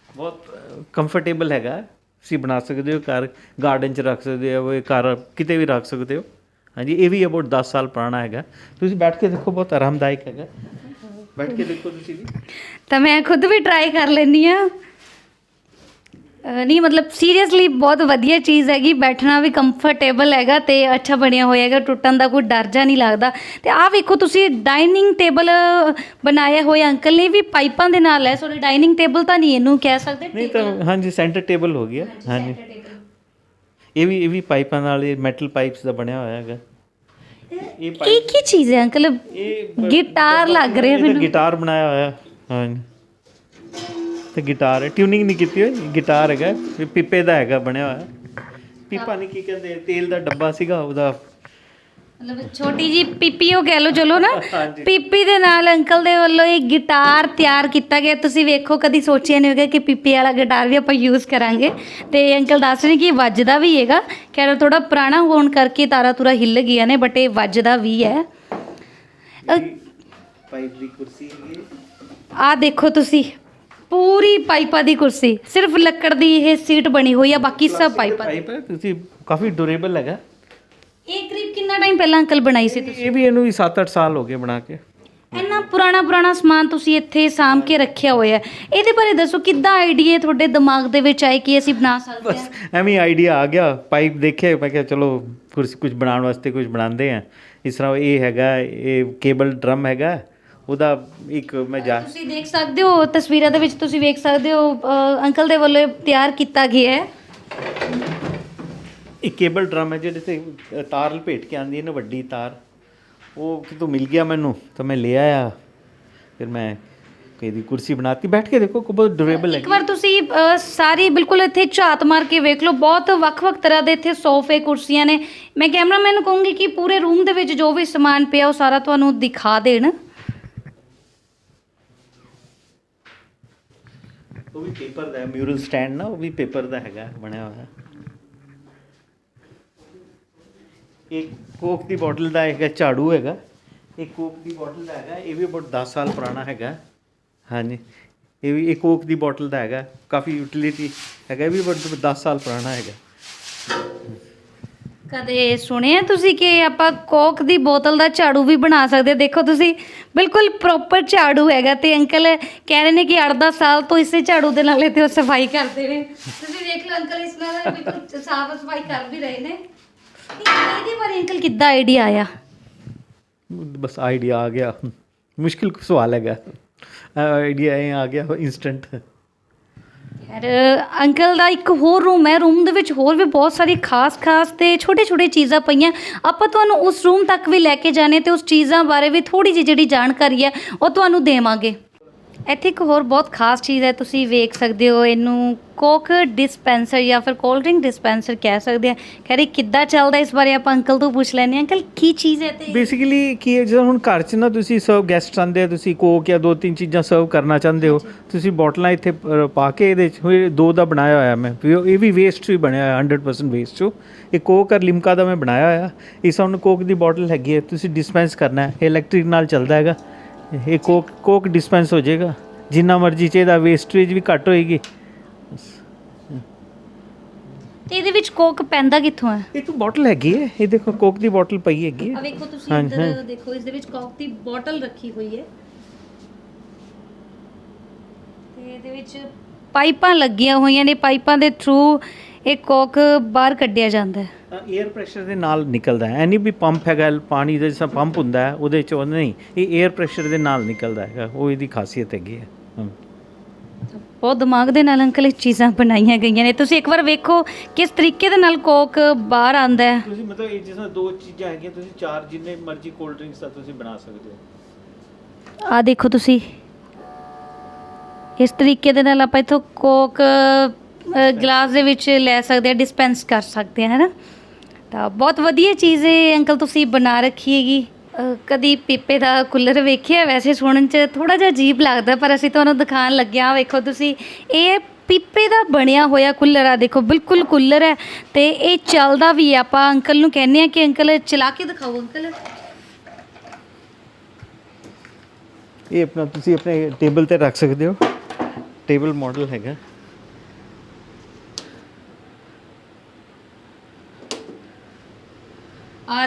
[SPEAKER 2] ਬਹੁਤ ਕੰਫਰਟੇਬਲ ਹੈਗਾ। ਤੁਸੀਂ ਬਣਾ ਸਕਦੇ ਹੋ, ਘਰ ਗਾਰਡਨ 'ਚ ਰੱਖ ਸਕਦੇ ਹੋ, ਘਰ ਕਿਤੇ ਵੀ ਰੱਖ ਸਕਦੇ ਹੋ। ਹਾਂਜੀ, ਇਹ ਵੀ ਅਬਾਊਟ 10 ਸਾਲ ਪੁਰਾਣਾ ਹੈਗਾ। ਤੁਸੀਂ ਬੈਠ ਕੇ ਦੇਖੋ, ਬਹੁਤ ਆਰਾਮਦਾਇਕ ਹੈਗਾ। ਬੈਠ ਕੇ ਦੇਖੋ ਤੁਸੀਂ ਵੀ। ਤਾਂ
[SPEAKER 1] ਮੈਂ ਖੁਦ ਵੀ ਟਰਾਈ ਕਰ ਲੈਂਦੀ ਹਾਂ। ਨਹੀਂ ਮਤਲਬ ਸੀਰੀਅਸਲੀ ਬਹੁਤ ਵਧੀਆ ਚੀਜ਼ ਹੈਗੀ, ਬੈਠਣਾ ਵੀ ਕੰਫਰਟੇਬਲ ਹੈਗਾ ਤੇ ਅੱਛਾ ਬਣਿਆ ਹੋਇਆ ਹੈਗਾ, ਟੁੱਟਣ ਦਾ ਕੋਈ ਡਰ ਜਾ ਨਹੀਂ ਲੱਗਦਾ। ਤੇ ਆਹ ਵੇਖੋ ਤੁਸੀਂ ਡਾਈਨਿੰਗ ਟੇਬਲ ਬਣਾਇਆ ਹੋਇਆ ਅੰਕਲ ਨੇ, ਵੀ ਪਾਈਪਾਂ ਦੇ ਨਾਲ ਹੈ। ਸੋਰੀ ਡਾਈਨਿੰਗ ਟੇਬਲ ਤਾਂ ਨਹੀਂ ਇਹਨੂੰ ਕਹਿ ਸਕਦੇ,
[SPEAKER 2] ਨਹੀਂ ਤਾਂ ਹਾਂਜੀ ਸੈਂਟਰ ਟੇਬਲ ਹੋ ਗਿਆ। ਹਾਂਜੀ, ਇਹ ਵੀ ਪਾਈਪਾਂ ਨਾਲ, ਇਹ ਮੈਟਲ ਪਾਈਪਸ ਦਾ ਬਣਿਆ ਹੋਇਆ ਹੈਗਾ। ਇਹ
[SPEAKER 1] ਇਹ ਕੀ ਚੀਜ਼ ਹੈ ਅੰਕਲ? ਗਿਟਾਰ ਲੱਗ ਰਿਹਾ ਮੈਨੂੰ।
[SPEAKER 2] ਗਿਟਾਰ ਬਣਾਇਆ ਹੋਇਆ, ਹਾਂਜੀ, ਤੇ ਗਿਟਾਰ ਹੈ, ਟਿਊਨਿੰਗ ਨਹੀਂ ਕੀਤੀ ਹੋਈ, ਗਿਟਾਰ ਹੈਗਾ। ਇਹ ਪੀਪੇ ਦਾ ਹੈਗਾ ਬਣਿਆ ਹੋਇਆ। ਪੀਪਾ ਨਹੀਂ, ਕੀ ਕਹਿੰਦੇ, ਤੇਲ ਦਾ ਡੱਬਾ ਸੀਗਾ ਉਹਦਾ,
[SPEAKER 1] ਮਤਲਬ ਛੋਟੀ ਜੀ ਪੀਪੀ ਉਹ ਕਹਿ ਲਓ, ਚਲੋ ਨਾ, ਪੀਪੀ ਦੇ ਨਾਲ ਅੰਕਲ ਦੇ ਵੱਲੋਂ ਇਹ ਗਿਟਾਰ ਤਿਆਰ ਕੀਤਾ ਗਿਆ। ਤੁਸੀਂ ਵੇਖੋ, ਕਦੀ ਸੋਚਿਆ ਨਹੀਂ ਹੋਵੇਗਾ ਕਿ ਪੀਪੀ ਵਾਲਾ ਗਿਟਾਰ ਵੀ ਆਪਾਂ ਯੂਜ਼ ਕਰਾਂਗੇ। ਤੇ ਅੰਕਲ ਦੱਸ ਰਹੇ ਕਿ ਵੱਜਦਾ ਵੀ ਹੈਗਾ, ਕਹਿ ਰਹੇ ਥੋੜਾ ਪੁਰਾਣਾ ਹੋਣ ਕਰਕੇ ਤਾਰਾਂ ਤੁਰਾ ਹਿੱਲ ਗਈਆਂ ਨੇ, ਬਟ ਇਹ ਵੱਜਦਾ ਵੀ ਹੈ।
[SPEAKER 2] ਪਾਈਪ ਦੀ ਕੁਰਸੀ ਹੈਗੀ।
[SPEAKER 1] ਆਹ ਦੇਖੋ ਤੁਸੀਂ, ਪੂਰੀ ਪਾਈਪਾਂ ਦੀ ਕੁਰਸੀ, ਸਿਰਫ ਲੱਕੜ ਦੀ ਇਹ ਸੀਟ ਬਣੀ ਹੋਈ ਆ, ਬਾਕੀ ਸਭ ਪਾਈਪਾਂ।
[SPEAKER 2] ਪਾਈਪ ਹੈ, ਤੁਸੀਂ ਕਾਫੀ ਡਿਊਰੇਬਲ ਹੈਗਾ।
[SPEAKER 1] ਇਹ ਕਰੀਬ ਕਿੰਨਾ ਟਾਈਮ ਪਹਿਲਾਂ ਅੰਕਲ ਬਣਾਈ ਸੀ ਤੁਸੀਂ?
[SPEAKER 2] ਇਹ ਵੀ ਇਹਨੂੰ ਵੀ 7-8 ਸਾਲ ਹੋ ਗਏ ਬਣਾ ਕੇ।
[SPEAKER 1] ਇੰਨਾ ਪੁਰਾਣਾ ਸਮਾਨ ਤੁਸੀਂ ਇੱਥੇ ਸਾਂਭ ਕੇ ਰੱਖਿਆ ਹੋਇਆ, ਇਹਦੇ ਬਾਰੇ ਦੱਸੋ, ਕਿੱਦਾਂ ਆਈਡੀਆ ਤੁਹਾਡੇ ਦਿਮਾਗ ਦੇ ਵਿੱਚ ਆਏ ਕਿ ਅਸੀਂ ਬਣਾ ਸਕਦੇ ਹਾਂ?
[SPEAKER 2] ਬਸ ਐਵੇਂ ਆਈਡੀਆ ਆ ਗਿਆ, ਪਾਈਪ ਦੇਖੇ, ਮੈਂ ਕਿਹਾ ਚਲੋ ਕੁਝ ਬਣਾਉਣ ਵਾਸਤੇ ਕੁਝ ਬਣਾਉਂਦੇ ਆ। ਇਸ ਤਰ੍ਹਾਂ ਇਹ ਹੈਗਾ, ਇਹ ਕੇਬਲ ਡਰਮ ਹੈਗਾ, ਉਹਦਾ ਇੱਕ ਮੈਂ
[SPEAKER 1] ਤੁਸੀਂ ਦੇਖ ਸਕਦੇ ਹੋ ਤਸਵੀਰਾਂ ਦੇ ਵਿੱਚ, ਤੁਸੀਂ ਵੇਖ ਸਕਦੇ ਹੋ ਅੰਕਲ ਦੇ ਵੱਲੋਂ ਤਿਆਰ ਕੀਤਾ ਗਿਆ ਹੈ।
[SPEAKER 2] ਇੱਕ ਕੇਬਲ ਡਰਮ ਹੈ ਜਿਹਦੇ ਤੇ ਤਾਰ ਲਪੇਟ ਕੇ ਆਉਂਦੀ ਹੈ ਨਾ, ਵੱਡੀ ਤਾਰ, ਉਹ ਕਿਤੋਂ ਮਿਲ ਗਿਆ ਮੈਨੂੰ, ਤਾਂ ਮੈਂ ਲੈ ਆਇਆ। ਫਿਰ ਮੈਂ ਇਹਦੀ ਕੁਰਸੀ ਬਣਾਤੀ, ਬੈਠ ਕੇ ਦੇਖੋ, ਬਹੁਤ ਡਿਊਰੇਬਲ ਹੈ।
[SPEAKER 1] ਇੱਕ ਵਾਰ ਤੁਸੀਂ ਸਾਰੀ ਬਿਲਕੁਲ ਇੱਥੇ ਝਾਤ ਮਾਰ ਕੇ ਵੇਖ ਲਓ, ਬਹੁਤ ਵੱਖ-ਵੱਖ ਤਰ੍ਹਾਂ ਦੇ ਇੱਥੇ ਸੋਫੇ, ਕੁਰਸੀਆਂ ਨੇ। ਮੈਂ ਕੈਮਰਾਮੈਨ ਨੂੰ ਕਹੂੰਗੀ ਕਿ ਪੂਰੇ ਰੂਮ ਦੇ ਵਿੱਚ ਜੋ ਵੀ ਸਮਾਨ ਪਿਆ ਉਹ ਸਾਰਾ ਤੁਹਾਨੂੰ ਦਿਖਾ ਦੇਣ।
[SPEAKER 2] ਉਹ ਵੀ ਪੇਪਰ ਦਾ ਹੈ, ਮਿਊਰਲ ਸਟੈਂਡ ਨਾ, ਉਹ ਵੀ ਪੇਪਰ ਦਾ ਹੈਗਾ ਬਣਿਆ ਹੋਇਆ। ਇੱਕ ਕੋਕ ਦੀ ਬੋਟਲ ਦਾ ਹੈਗਾ, ਝਾੜੂ ਹੈਗਾ, ਇੱਕ ਕੋਕ ਦੀ ਬੋਟਲ ਦਾ ਹੈਗਾ, ਇਹ ਵੀ about 10 ਸਾਲ ਪੁਰਾਣਾ ਹੈਗਾ। ਹਾਂਜੀ, ਇਹ ਵੀ ਇੱਕ ਕੋਕ ਦੀ ਬੋਟਲ ਦਾ ਹੈਗਾ, ਕਾਫੀ ਯੂਟਿਲਿਟੀ ਹੈਗਾ, ਇਹ ਵੀ about 10 ਸਾਲ ਪੁਰਾਣਾ ਹੈਗਾ।
[SPEAKER 1] ਕਦੇ ਸੁਣਿਆ ਤੁਸੀਂ ਕਿ ਆਪਾਂ ਕੋਕ ਦੀ ਬੋਤਲ ਦਾ ਝਾੜੂ ਵੀ ਬਣਾ ਸਕਦੇ? ਦੇਖੋ ਤੁਸੀਂ, ਬਿਲਕੁਲ ਪ੍ਰੋਪਰ ਝਾੜੂ ਹੈਗਾ। ਤੇ ਅੰਕਲ ਕਹਿ ਰਹੇ ਨੇ ਕਿ 8-10 ਸਾਲ ਤੋਂ ਇਸੇ ਝਾੜੂ ਦੇ ਨਾਲ ਇੱਥੇ ਉਹ ਸਫਾਈ ਕਰਦੇ ਨੇ। ਤੁਸੀਂ ਦੇਖ ਲਓ ਅੰਕਲ ਇਸ ਨਾਲ ਬਿਲਕੁਲ ਸਾਫ ਸਫਾਈ ਕਰ ਵੀ ਰਹੇ ਨੇ। ਇਹਦੇ ਬਾਰੇ ਅੰਕਲ ਕਿੱਦਾਂ ਆਈਡੀਆ ਆਇਆ?
[SPEAKER 2] ਬਸ ਆਈਡੀਆ ਆ ਗਿਆ, ਮੁਸ਼ਕਿਲ ਸਵਾਲ ਹੈਗਾ, ਆਈਡੀਆ ਇਹ ਆ ਗਿਆ ਇੰਸਟੈਂਟ।
[SPEAKER 1] ਯਾਰ ਅੰਕਲ ਦਾ ਇੱਕ ਹੋਰ ਰੂਮ ਹੈ, ਰੂਮ ਦੇ ਵਿੱਚ ਹੋਰ ਵੀ ਬਹੁਤ ਸਾਰੀ ਖਾਸ ਤੇ ਛੋਟੇ ਚੀਜ਼ਾਂ ਪਈਆਂ। ਆਪਾਂ ਤੁਹਾਨੂੰ ਉਸ ਰੂਮ ਤੱਕ ਵੀ ਲੈ ਕੇ ਜਾਣੇ ਤੇ ਉਸ ਚੀਜ਼ਾਂ ਬਾਰੇ ਵੀ ਥੋੜੀ ਜਿਹੀ ਜਿਹੜੀ ਜਾਣਕਾਰੀ ਹੈ ਉਹ ਤੁਹਾਨੂੰ ਦੇਵਾਂਗੇ। ਇੱਥੇ ਇੱਕ ਹੋਰ ਬਹੁਤ ਖਾਸ ਚੀਜ਼ ਹੈ, ਤੁਸੀਂ ਵੇਖ ਸਕਦੇ ਹੋ, ਇਹਨੂੰ ਕੋਕ ਡਿਸਪੈਂਸਰ ਜਾਂ ਫਿਰ ਕੋਲਡ ਡਰਿੰਕ ਡਿਸਪੈਂਸਰ ਕਹਿ ਸਕਦੇ ਆ। ਕਹਿ ਰਹੇ ਕਿੱਦਾਂ ਚੱਲਦਾ, ਇਸ ਬਾਰੇ ਆਪਾਂ ਅੰਕਲ ਤੋਂ ਪੁੱਛ ਲੈਂਦੇ ਹਾਂ। ਅੰਕਲ ਕੀ ਚੀਜ਼ ਹੈ? ਤੇ
[SPEAKER 2] ਬੇਸਿਕਲੀ ਕੀ ਹੈ, ਜਦੋਂ ਹੁਣ ਘਰ 'ਚ ਨਾ ਤੁਸੀਂ ਸਰਵ ਗੈਸਟ ਆਉਂਦੇ ਆ, ਤੁਸੀਂ ਕੋਕ ਜਾਂ 2-3 ਚੀਜ਼ਾਂ ਸਰਵ ਕਰਨਾ ਚਾਹੁੰਦੇ ਹੋ, ਤੁਸੀਂ ਬੋਟਲਾਂ ਇੱਥੇ ਪਾ ਕੇ, ਇਹਦੇ 'ਚ 2 ਦਾ ਬਣਾਇਆ ਹੋਇਆ ਮੈਂ, ਇਹ ਵੀ ਵੇਸਟ ਵੀ ਬਣਿਆ ਹੋਇਆ, 100% ਵੇਸਟ 'ਚੋਂ। ਇਹ ਕੋਕ ਔਰ ਲਿਮਕਾ ਦਾ ਮੈਂ ਬਣਾਇਆ ਹੋਇਆ। ਇਸ ਹੁਣ ਕੋਕ ਦੀ ਬੋਟਲ ਹੈਗੀ ਹੈ, ਤੁਸੀਂ ਡਿਸਪੈਂਸ ਕਰਨਾ ਹੈ, ਇਹ ਇਲੈਕਟ੍ਰਿਕ ਨਾਲ ਚੱਲਦਾ ਹੈਗਾ। ਇਹ ਕੋਕ ਡਿਸਪੈਂਸ ਹੋ ਜਾਏਗਾ, ਜਿੰਨਾ ਮਰਜ਼ੀ ਚਾਹੀਦਾ, ਵੇਸਟੇਜ ਵੀ ਘੱਟ ਹੋਏਗੀ।
[SPEAKER 1] ਤੇ ਇਹਦੇ ਵਿੱਚ ਕੋਕ ਪੈਂਦਾ ਕਿੱਥੋਂ ਹੈ?
[SPEAKER 2] ਇਹ ਤਾਂ ਬੋਟਲ ਹੈਗੀ ਹੈ, ਇਹ ਦੇਖੋ ਕੋਕ ਦੀ ਬੋਟਲ ਪਈ ਹੈਗੀ ਹੈ।
[SPEAKER 1] ਆ ਵੇਖੋ ਤੁਸੀਂ ਇੱਧਰ ਦੇਖੋ, ਇਸ ਦੇ ਵਿੱਚ ਕੋਕ ਦੀ ਬੋਟਲ ਰੱਖੀ ਹੋਈ ਹੈ ਤੇ ਇਹਦੇ ਵਿੱਚ ਪਾਈਪਾਂ ਲੱਗੀਆਂ ਹੋਈਆਂ ਨੇ, ਪਾਈਪਾਂ ਦੇ ਥਰੂ ਇਹ ਕੋਕ ਬਾਹਰ ਕੱਢਿਆ ਜਾਂਦਾ ਹੈ।
[SPEAKER 2] ਏਅਰ ਪ੍ਰੈਸ਼ਰ ਦੇ ਨਾਲ ਨਿਕਲਦਾ ਹੈ, ਐਨੀ ਵੀ ਪੰਪ ਹੈਗਾ, ਪਾਣੀ ਦਾ ਜਿਹਾ ਪੰਪ ਹੁੰਦਾ ਹੈ ਉਹਦੇ 'ਚੋਂ ਨਹੀਂ, ਇਹ ਏਅਰ ਪ੍ਰੈਸ਼ਰ ਦੇ ਨਾਲ ਨਿਕਲਦਾ ਹੈਗਾ, ਉਹ ਇਹਦੀ ਖਾਸੀਅਤ ਹੈਗੀ ਹੈ।
[SPEAKER 1] ਬਹੁਤ ਦਿਮਾਗ ਦੇ ਨਾਲ ਅੰਕਲ ਇਹ ਚੀਜ਼ਾਂ ਬਣਾਈਆਂ ਗਈਆਂ ਨੇ। ਤੁਸੀਂ ਇੱਕ ਵਾਰ ਵੇਖੋ ਕਿਸ ਤਰੀਕੇ ਦੇ ਨਾਲ ਕੋਕ ਬਾਹਰ ਆਉਂਦਾ ਹੈ।
[SPEAKER 2] ਤੁਸੀਂ ਮਤਲਬ ਇਹ ਜਿਸ ਤਰ੍ਹਾਂ 2 ਚੀਜ਼ਾਂ ਹੈਗੀਆਂ, ਤੁਸੀਂ 4 ਜਿੰਨੇ ਮਰਜ਼ੀ ਕੋਲਡ ਡਰਿੰਕਸ ਦਾ ਤੁਸੀਂ ਬਣਾ ਸਕਦੇ ਹੋ।
[SPEAKER 1] ਆ ਦੇਖੋ ਤੁਸੀਂ, ਇਸ ਤਰੀਕੇ ਦੇ ਨਾਲ ਆਪਾਂ ਇੱਥੋਂ ਕੋਕ ਗਲਾਸ ਦੇ ਵਿੱਚ ਲੈ ਸਕਦੇ ਹਾਂ, ਡਿਸਪੈਂਸ ਕਰ ਸਕਦੇ ਹਾਂ, ਹੈ ਨਾ। ਤਾਂ ਬਹੁਤ ਵਧੀਆ ਚੀਜ਼ ਹੈ ਅੰਕਲ ਤੁਸੀਂ ਬਣਾ ਰੱਖੀ ਹੈਗੀ। ਕਦੀ ਪੀਪੇ ਦਾ ਕੂਲਰ ਵੇਖਿਆ? ਵੈਸੇ ਸੁਣਨ 'ਚ ਥੋੜ੍ਹਾ ਜਿਹਾ ਅਜੀਬ ਲੱਗਦਾ, ਪਰ ਅਸੀਂ ਤੁਹਾਨੂੰ ਦਿਖਾਉਣ ਲੱਗਿਆ। ਵੇਖੋ ਤੁਸੀਂ, ਇਹ ਪੀਪੇ ਦਾ ਬਣਿਆ ਹੋਇਆ ਕੂਲਰ ਆ, ਦੇਖੋ ਬਿਲਕੁਲ ਕੂਲਰ ਹੈ ਤੇ ਇਹ ਚੱਲਦਾ ਵੀ ਹੈ। ਆਪਾਂ ਅੰਕਲ ਨੂੰ ਕਹਿੰਦੇ ਹਾਂ ਕਿ ਅੰਕਲ ਚਲਾ ਕੇ ਦਿਖਾਓ। ਅੰਕਲ
[SPEAKER 2] ਇਹ ਆਪਣਾ ਤੁਸੀਂ ਆਪਣੇ ਟੇਬਲ ਤੇ ਰੱਖ ਸਕਦੇ ਹੋ, ਟੇਬਲ ਮਾਡਲ ਹੈਗਾ।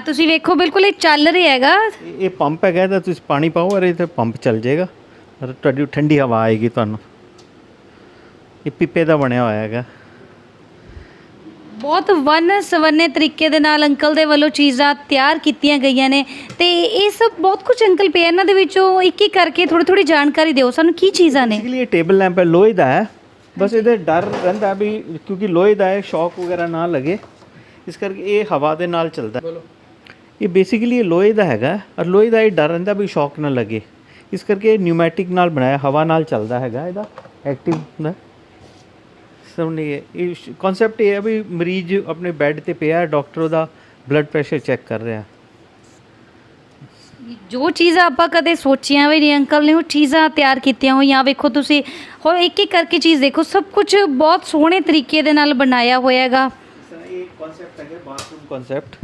[SPEAKER 1] ਤੁਸੀਂ ਵੇਖੋ ਬਿਲਕੁਲ ਇਹ ਚੱਲ ਰਿਹਾ ਹੈਗਾ।
[SPEAKER 2] ਇਹ ਪੰਪ ਹੈਗਾ, ਤਾਂ ਤੁਸੀਂ ਪਾਣੀ ਪਾਓ ਔਰ ਇਹ ਤੇ ਪੰਪ ਚੱਲ ਜਾਏਗਾ ਔਰ ਤੁਹਾਡੀ ਠੰਡੀ ਹਵਾ ਆਏਗੀ ਤੁਹਾਨੂੰ। ਇਹ ਪੀਪੇ ਦਾ ਬਣਿਆ ਹੋਇਆ ਹੈਗਾ।
[SPEAKER 1] ਬਹੁਤ ਵੰਨ ਸਵੰਨੇ ਤਰੀਕੇ ਦੇ ਨਾਲ ਅੰਕਲ ਦੇ ਵੱਲੋਂ ਚੀਜ਼ਾਂ ਤਿਆਰ ਕੀਤੀਆਂ ਗਈਆਂ ਨੇ ਤੇ ਇਹ ਸਭ ਬਹੁਤ ਕੁਝ ਅੰਕਲ ਪਿਆ, ਇਹਨਾਂ ਦੇ ਵਿੱਚੋਂ ਇੱਕ ਇੱਕ ਕਰਕੇ ਥੋੜੀ ਜਾਣਕਾਰੀ ਦਿਓ ਸਾਨੂੰ, ਕੀ ਚੀਜ਼ਾਂ ਨੇ?
[SPEAKER 2] ਬੇਸਿਕਲੀ ਇਹ ਟੇਬਲ ਲੈਂਪ ਹੈ, ਲੋਹੇ ਦਾ ਹੈ। ਬਸ ਇਹਦੇ ਡਰ ਰਹਿੰਦਾ ਵੀ ਕਿਉਂਕਿ ਲੋਹੇ ਦਾ ਹੈ, ਸ਼ੌਕ ਵਗੈਰਾ ਨਾ ਲੱਗੇ, ਇਸ ਕਰਕੇ ਇਹ ਹਵਾ ਦੇ ਨਾਲ ਚੱਲਦਾ। ਇਹ ਬੇਸਿਕਲੀ ਲੋਹੇ ਦਾ ਹੈਗਾ, ਔਰ ਲੋਹੇ ਦਾ ਇਹ ਡਰ ਰਹਿੰਦਾ ਵੀ ਸ਼ੌਕ ਨਾ ਲੱਗੇ, ਇਸ ਕਰਕੇ ਇਹ ਨਿਊਮੈਟਿਕ ਨਾਲ ਬਣਾਇਆ, ਹਵਾ ਨਾਲ ਚੱਲਦਾ ਹੈਗਾ, ਇਹਦਾ ਐਕਟਿਵ ਹੁੰਦਾ। ਸਾਹਮਣੇ ਇਹ ਕਨਸੈਪਟ ਇਹ ਹੈ ਵੀ ਮਰੀਜ਼ ਆਪਣੇ ਬੈੱਡ ਤੇ ਪਿਆ, ਡਾਕਟਰ ਉਹਦਾ ਬਲੱਡ ਪ੍ਰੈਸ਼ਰ ਚੈੱਕ ਕਰ ਰਿਹਾ।
[SPEAKER 1] ਜੋ ਚੀਜ਼ਾਂ ਆਪਾਂ ਕਦੇ ਸੋਚੀਆਂ ਵੀ ਨਹੀਂ ਅੰਕਲ ਨੇ ਉਹ ਚੀਜ਼ਾਂ ਤਿਆਰ ਕੀਤੀਆਂ ਹੋਈਆਂ। ਵੇਖੋ ਤੁਸੀਂ ਹੋਰ ਇੱਕ ਇੱਕ ਕਰਕੇ ਚੀਜ਼ ਦੇਖੋ, ਸਭ ਕੁਝ ਬਹੁਤ ਸੋਹਣੇ ਤਰੀਕੇ ਦੇ ਨਾਲ ਬਣਾਇਆ ਹੋਇਆ ਹੈਗਾ।
[SPEAKER 2] ਇਹ ਕਨਸੈਪਟ ਹੈਗਾ ਬਾਥਰੂਮ ਕਨਸੈਪਟ।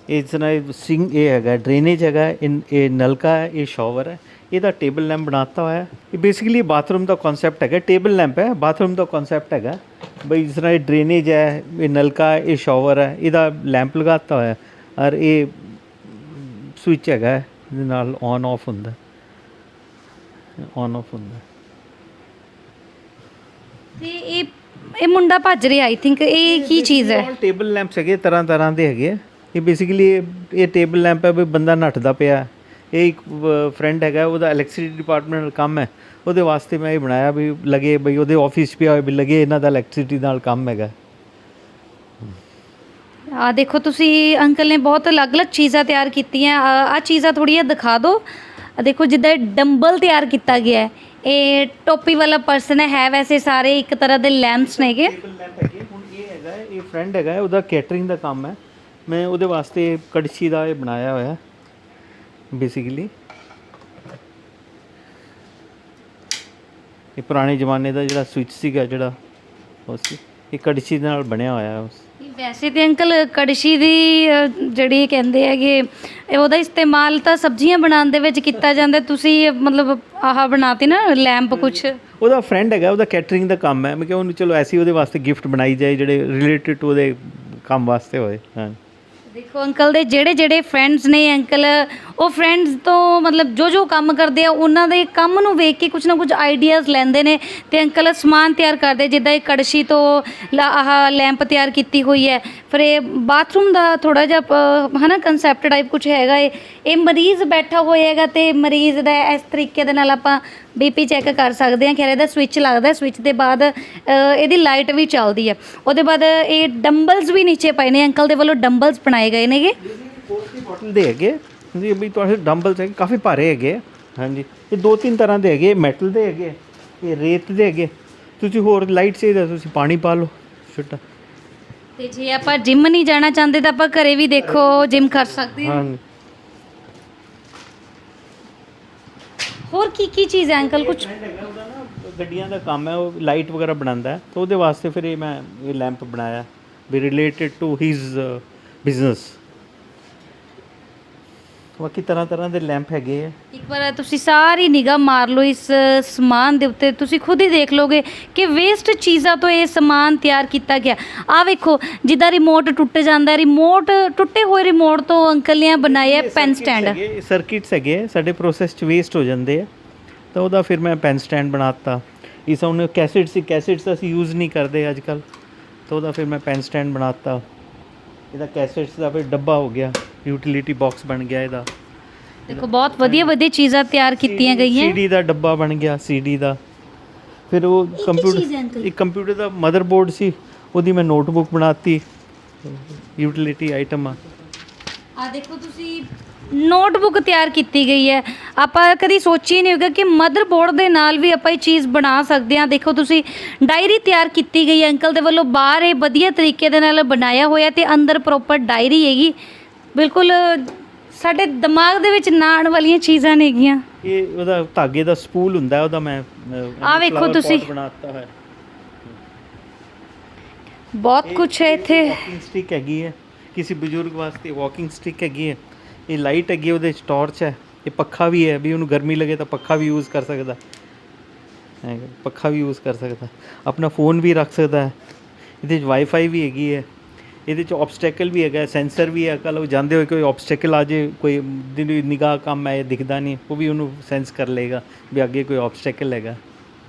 [SPEAKER 2] ਇਸ ਤਰ੍ਹਾਂ ਸਿੰਗ ਇਹ ਹੈਗਾ, ਡਰੇਨੇਜ ਹੈਗਾ, ਇਹ ਨਲਕਾ ਹੈ, ਇਹ ਸ਼ਾਵਰ ਹੈ, ਇਹਦਾ ਟੇਬਲ ਲੈਂਪ ਬਣਾਤਾ ਹੋਇਆ ਹੈ। ਇਹ ਬੇਸਿਕਲੀ ਬਾਥਰੂਮ ਦਾ ਕਨਸੈਪਟ ਹੈਗਾ, ਟੇਬਲ ਲੈਂਪ ਹੈ, ਬਾਥਰੂਮ ਦਾ ਕਨਸੈਪਟ ਹੈਗਾ ਬਈ ਜਿਸ ਤਰ੍ਹਾਂ ਇਹ ਡਰੇਨੇਜ ਹੈ, ਇਹ ਨਲਕਾ, ਇਹ ਸ਼ਾਵਰ ਹੈ, ਇਹਦਾ ਲੈਂਪ ਲਗਾਤਾ ਹੋਇਆ, ਔਰ ਇਹ ਸਵਿਚ ਹੈਗਾ, ਇਹਦੇ ਨਾਲ ਔਨ ਆਫ ਹੁੰਦਾ, ਔਨ ਆਫ ਹੁੰਦਾ।
[SPEAKER 1] ਤੇ ਇਹ ਮੁੰਡਾ ਭੱਜ ਰਿਹਾ, ਆਈ ਥਿੰਕ ਇਹ ਕੀ ਚੀਜ਼ ਹੈ?
[SPEAKER 2] ਟੇਬਲ ਲੈਂਪਸ ਹੈਗੇ, ਤਰ੍ਹਾਂ ਤਰ੍ਹਾਂ ਦੇ ਹੈਗੇ ਆ। ਇਹ ਬੇਸਿਕਲੀ ਇਹ ਟੇਬਲ ਲੈਂਪ ਹੈ ਵੀ ਬੰਦਾ ਨੱਠਦਾ ਪਿਆ। ਇਹ ਇੱਕ ਫਰੈਂਡ ਹੈਗਾ, ਉਹਦਾ ਇਲੈਕਟ੍ਰਿਸਿਟੀ ਡਿਪਾਰਟਮੈਂਟ ਨਾਲ ਕੰਮ ਹੈ, ਉਹਦੇ ਵਾਸਤੇ ਮੈਂ ਇਹ ਬਣਾਇਆ ਵੀ ਲੱਗੇ ਬਈ ਉਹਦੇ ਆਫਿਸ ਪਿਆ ਹੋਏ ਵੀ ਲੱਗੇ, ਇਹਨਾਂ ਦਾ ਇਲੈਕਟ੍ਰਿਸਿਟੀ ਨਾਲ ਕੰਮ ਹੈਗਾ।
[SPEAKER 1] ਆ ਦੇਖੋ ਤੁਸੀਂ ਅੰਕਲ ਨੇ ਬਹੁਤ ਅਲੱਗ-ਅਲੱਗ ਚੀਜ਼ਾਂ ਤਿਆਰ ਕੀਤੀਆਂ। ਆ ਚੀਜ਼ਾਂ ਥੋੜ੍ਹੀਆਂ ਦਿਖਾ ਦਿਓ। ਦੇਖੋ ਜਿੱਦਾਂ ਡੰਬਲ ਤਿਆਰ ਕੀਤਾ ਗਿਆ ਹੈ, ਇਹ ਟੋਪੀ ਵਾਲਾ ਪਰਸਨ ਹੈ ਵੈਸੇ ਸਾਰੇ ਇੱਕ ਤਰ੍ਹਾਂ ਦੇ ਲੈਂਪਸ ਨੇਗੇ।
[SPEAKER 2] ਟੇਬਲ ਲੈਂਪ ਹੈਗੇ। ਹੁਣ ਇਹ ਹੈਗਾ, ਇਹ ਫਰੈਂਡ ਹੈਗਾ, ਉਹਦਾ ਕੈਟਰਿੰਗ ਦਾ ਕੰਮ ਹੈ, ਮੈਂ ਉਹਦੇ ਵਾਸਤੇ ਕੜਛੀ ਦਾ ਇਹ ਬਣਾਇਆ ਹੋਇਆ ਬੇਸਿਕਲੀ। ਇਹ ਪੁਰਾਣੇ ਜ਼ਮਾਨੇ ਦਾ ਜਿਹੜਾ ਸਵਿਚ ਸੀਗਾ, ਜਿਹੜਾ ਉਸ ਇਹ ਕੜਛੀ ਦੇ ਨਾਲ ਬਣਿਆ ਹੋਇਆ ਉਸ।
[SPEAKER 1] ਵੈਸੇ ਤੇ ਅੰਕਲ ਕੜਛੀ ਦੀ ਜਿਹੜੀ ਕਹਿੰਦੇ ਹੈਗੇ ਉਹਦਾ ਇਸਤੇਮਾਲ ਤਾਂ ਸਬਜ਼ੀਆਂ ਬਣਾਉਣ ਦੇ ਵਿੱਚ ਕੀਤਾ ਜਾਂਦਾ। ਤੁਸੀਂ ਮਤਲਬ ਆਹ ਬਣਾਤੀ ਨਾ ਲੈਂਪ ਕੁਛ।
[SPEAKER 2] ਉਹਦਾ ਫਰੈਂਡ ਹੈਗਾ, ਉਹਦਾ ਕੈਟਰਿੰਗ ਦਾ ਕੰਮ ਹੈ, ਮੈਂ ਕਿਹਾ ਉਹਨੂੰ ਚਲੋ ਐਸੀ ਉਹਦੇ ਵਾਸਤੇ ਗਿਫਟ ਬਣਾਈ ਜਾਏ ਜਿਹੜੇ ਰਿਲੇਟਡ ਟੂ ਉਹਦੇ ਕੰਮ ਵਾਸਤੇ ਹੋਏ। ਹਾਂ
[SPEAKER 1] ਦੇਖੋ ਅੰਕਲ ਦੇ ਜਿਹੜੇ ਜਿਹੜੇ ਫਰੈਂਡਸ ਨੇ ਅੰਕਲ, ਉਹ ਫਰੈਂਡਸ ਤੋਂ ਮਤਲਬ ਜੋ ਜੋ ਕੰਮ ਕਰਦੇ ਆ ਉਹਨਾਂ ਦੇ ਕੰਮ ਨੂੰ ਵੇਖ ਕੇ ਕੁਝ ਨਾ ਕੁਝ ਆਈਡੀਆਜ਼ ਲੈਂਦੇ ਨੇ ਤੇ ਅੰਕਲ ਸਮਾਨ ਤਿਆਰ ਕਰਦੇ। ਜਿੱਦਾਂ ਇਹ ਕੜਛੀ ਤੋਂ ਆਹ ਲੈਂਪ ਤਿਆਰ ਕੀਤੀ ਹੋਈ ਹੈ। ਫਿਰ ਇਹ ਬਾਥਰੂਮ ਦਾ ਥੋੜ੍ਹਾ ਜਿਹਾ ਹੈ ਨਾ ਕੰਸੈਪਟ ਟਾਈਪ ਕੁਝ ਹੈਗਾ। ਇਹ ਮਰੀਜ਼ ਬੈਠਾ ਹੋਇਆ ਹੈਗਾ ਤੇ ਮਰੀਜ਼ ਦਾ ਇਸ ਤਰੀਕੇ ਦੇ ਨਾਲ ਆਪਾਂ BP ਚੈੱਕ ਕਰ ਸਕਦੇ ਹਾਂ। ਖੈਰ ਇਹਦਾ ਸਵਿਚ ਲੱਗਦਾ, ਸਵਿਚ ਦੇ ਬਾਅਦ ਇਹਦੀ ਲਾਈਟ ਵੀ ਚੱਲਦੀ ਹੈ। ਉਹਦੇ ਬਾਅਦ ਇਹ ਡੰਬਲਸ ਵੀ ਨੀਚੇ ਪਏ ਨੇ, ਅੰਕਲ ਦੇ ਵੱਲੋਂ ਡੰਬਲਸ ਬਣਾਏ ਗਏ ਨੇਗੇ।
[SPEAKER 2] ਬੋਟਲ ਦੇ ਹੈਗੇ ਜੀ ਵੀ ਤੁਹਾਡੇ ਡੰਬਲਸ ਹੈਗੇ, ਕਾਫੀ ਭਾਰੇ ਹੈਗੇ। ਹਾਂਜੀ ਇਹ ਦੋ ਤਿੰਨ ਤਰ੍ਹਾਂ ਦੇ ਹੈਗੇ, ਮੈਟਲ ਦੇ ਹੈਗੇ, ਇਹ ਰੇਤ ਦੇ ਹੈਗੇ। ਤੁਸੀਂ ਹੋਰ ਲਾਈਟ ਚਾਹੀਦਾ ਤੁਸੀਂ ਪਾਣੀ ਪਾ ਲਓ ਛੋਟਾ।
[SPEAKER 1] ਤੇ ਜੇ ਆਪਾਂ ਜਿਮ ਨਹੀਂ ਜਾਣਾ ਚਾਹੁੰਦੇ ਤਾਂ ਆਪਾਂ ਘਰੇ ਵੀ ਦੇਖੋ ਜਿਮ ਕਰ ਸਕਦੇ ਹਾਂ। ਹੋਰ ਕੀ ਚੀਜ਼ ਹੈ ਅੰਕਲ? ਕੁਝ
[SPEAKER 2] ਉਹਦਾ ਨਾ ਗੱਡੀਆਂ ਦਾ ਕੰਮ ਹੈ, ਉਹ ਲਾਈਟ ਵਗੈਰਾ ਬਣਾਉਂਦਾ ਹੈ, ਤਾਂ ਉਹਦੇ ਵਾਸਤੇ ਫਿਰ ਇਹ ਮੈਂ ਇਹ ਲੈਂਪ ਬਣਾਇਆ ਵੀ ਰਿਲੇਟਡ ਟੂ ਹਿਜ਼ ਬਿਜ਼ਨਸ। ਬਾਕੀ ਤਰ੍ਹਾਂ ਤਰ੍ਹਾਂ ਦੇ ਲੈਂਪ ਹੈਗੇ ਆ।
[SPEAKER 1] ਇੱਕ ਵਾਰ ਤੁਸੀਂ ਸਾਰੀ ਨਿਗਾਹ ਮਾਰ ਲਓ ਇਸ ਸਮਾਨ ਦੇ ਉੱਤੇ, ਤੁਸੀਂ ਖੁਦ ਹੀ ਦੇਖ ਲਓਗੇ ਕਿ ਵੇਸਟ ਚੀਜ਼ਾਂ ਤੋਂ ਇਹ ਸਮਾਨ ਤਿਆਰ ਕੀਤਾ ਗਿਆ। ਆਹ ਵੇਖੋ ਜਿੱਦਾਂ ਰਿਮੋਟ ਟੁੱਟ ਜਾਂਦਾ, ਰਿਮੋਟ ਟੁੱਟੇ ਹੋਏ ਰਿਮੋਟ ਤੋਂ ਅੰਕਲ ਨੇ ਬਣਾਏ ਪੈਨ ਸਟੈਂਡ।
[SPEAKER 2] ਸਰਕਿਟਸ ਹੈਗੇ ਸਾਡੇ ਪ੍ਰੋਸੈਸ 'ਚ ਵੇਸਟ ਹੋ ਜਾਂਦੇ ਆ, ਤਾਂ ਉਹਦਾ ਫਿਰ ਮੈਂ ਪੈਨ ਸਟੈਂਡ ਬਣਾਤਾ। ਇਸ ਹੁਣ ਕੈਸੇਟਸ ਅਸੀਂ ਯੂਜ਼ ਨਹੀਂ ਕਰਦੇ ਅੱਜ ਕੱਲ੍ਹ, ਤਾਂ ਉਹਦਾ ਫਿਰ ਮੈਂ ਪੈਨ ਸਟੈਂਡ ਬਣਾਤਾ। ਇਹਦਾ ਕੈਸੇਟਸ ਦਾ ਫਿਰ ਡੱਬਾ ਹੋ ਗਿਆ, ਯੂਟਿਲਿਟੀ ਬਾਕਸ ਬਣ ਗਿਆ ਇਹਦਾ।
[SPEAKER 1] ਦੇਖੋ ਬਹੁਤ ਵਧੀਆ ਵਧੀਆ ਚੀਜ਼ਾਂ ਤਿਆਰ ਕੀਤੀਆਂ ਗਈਆਂ।
[SPEAKER 2] CD ਦਾ ਡੱਬਾ ਬਣ ਗਿਆ, CD ਦਾ। ਫਿਰ ਉਹ ਕੰਪਿਊਟਰ ਦਾ ਮਦਰਬੋਰਡ ਸੀ, ਉਹਦੀ ਮੈਂ ਨੋਟਬੁੱਕ ਬਣਾਤੀ, ਯੂਟਿਲਿਟੀ ਆਈਟਮ ਆ।
[SPEAKER 1] ਆ ਦੇਖੋ ਤੁਸੀਂ ਨੋਟਬੁੱਕ ਤਿਆਰ ਕੀਤੀ ਗਈ ਹੈ। ਆਪਾਂ ਕਦੀ ਸੋਚੀ ਨਹੀਂ ਹੋਗਾ ਕਿ ਮਦਰਬੋਰਡ ਦੇ ਨਾਲ ਵੀ ਆਪਾਂ ਇਹ ਚੀਜ਼ ਬਣਾ ਸਕਦੇ ਹਾਂ। ਦੇਖੋ ਤੁਸੀਂ ਡਾਇਰੀ ਤਿਆਰ ਕੀਤੀ ਗਈ ਹੈ ਅੰਕਲ ਦੇ ਵੱਲੋਂ, ਬਾਹਰ ਇਹ ਵਧੀਆ ਤਰੀਕੇ ਦੇ ਨਾਲ ਬਣਾਇਆ ਹੋਇਆ ਤੇ ਅੰਦਰ ਪ੍ਰੋਪਰ ਡਾਇਰੀ ਹੈਗੀ। ਬਿਲਕੁਲ ਸਾਡੇ ਦਿਮਾਗ ਦੇ ਵਿੱਚ ਨਾ ਆਉਣ ਵਾਲੀਆਂ ਚੀਜ਼ਾਂ ਨੇਗੀਆਂ।
[SPEAKER 2] ਇਹ ਉਹਦਾ ਧਾਗੇ ਦਾ ਸਪੂਲ ਹੁੰਦਾ, ਉਹਦਾ ਮੈਂ
[SPEAKER 1] ਆ ਵੇਖੋ ਤੁਸੀਂ
[SPEAKER 2] ਬਣਾਤਾ ਹੈ।
[SPEAKER 1] ਬਹੁਤ ਕੁਝ ਹੈ ਇੱਥੇ।
[SPEAKER 2] ਵਾਕਿੰਗ ਸਟਿਕ ਹੈਗੀ ਹੈ, ਕਿਸੇ ਬਜ਼ੁਰਗ ਵਾਸਤੇ ਵਾਕਿੰਗ ਸਟਿਕ ਹੈਗੀ ਹੈ। ਇਹ ਲਾਈਟ ਹੈਗੀ, ਉਹਦੇ 'ਚ ਟਾਰਚ ਹੈ। ਇਹ ਪੱਖਾ ਵੀ ਹੈ, ਵੀ ਉਹਨੂੰ ਗਰਮੀ ਲੱਗੇ ਤਾਂ ਪੱਖਾ ਵੀ ਯੂਜ਼ ਕਰ ਸਕਦਾ, ਪੱਖਾ ਵੀ ਯੂਜ਼ ਕਰ ਸਕਦਾ, ਆਪਣਾ ਫ਼ੋਨ ਵੀ ਰੱਖ ਸਕਦਾ ਹੈ। ਇਹਦੇ 'ਚ ਵਾਈਫਾਈ ਵੀ ਹੈਗੀ ਹੈ। ਇਹਦੇ 'ਚ ਆਬਸਟੈਕਲ ਵੀ ਹੈਗਾ, ਸੈਂਸਰ ਵੀ ਹੈ। ਕੱਲ੍ਹ ਉਹ ਜਾਂਦੇ ਹੋਏ ਕੋਈ ਆਬਸਟੈਕਲ ਆ ਜੇ, ਕੋਈ ਨਿਗਾਹ ਕੰਮ ਹੈ ਦਿਖਦਾ ਨਹੀਂ, ਉਹ ਵੀ ਉਹਨੂੰ ਸੈਂਸ ਕਰ ਲਏਗਾ ਵੀ ਅੱਗੇ ਕੋਈ ਆਬਸਟੈਕਲ ਹੈਗਾ।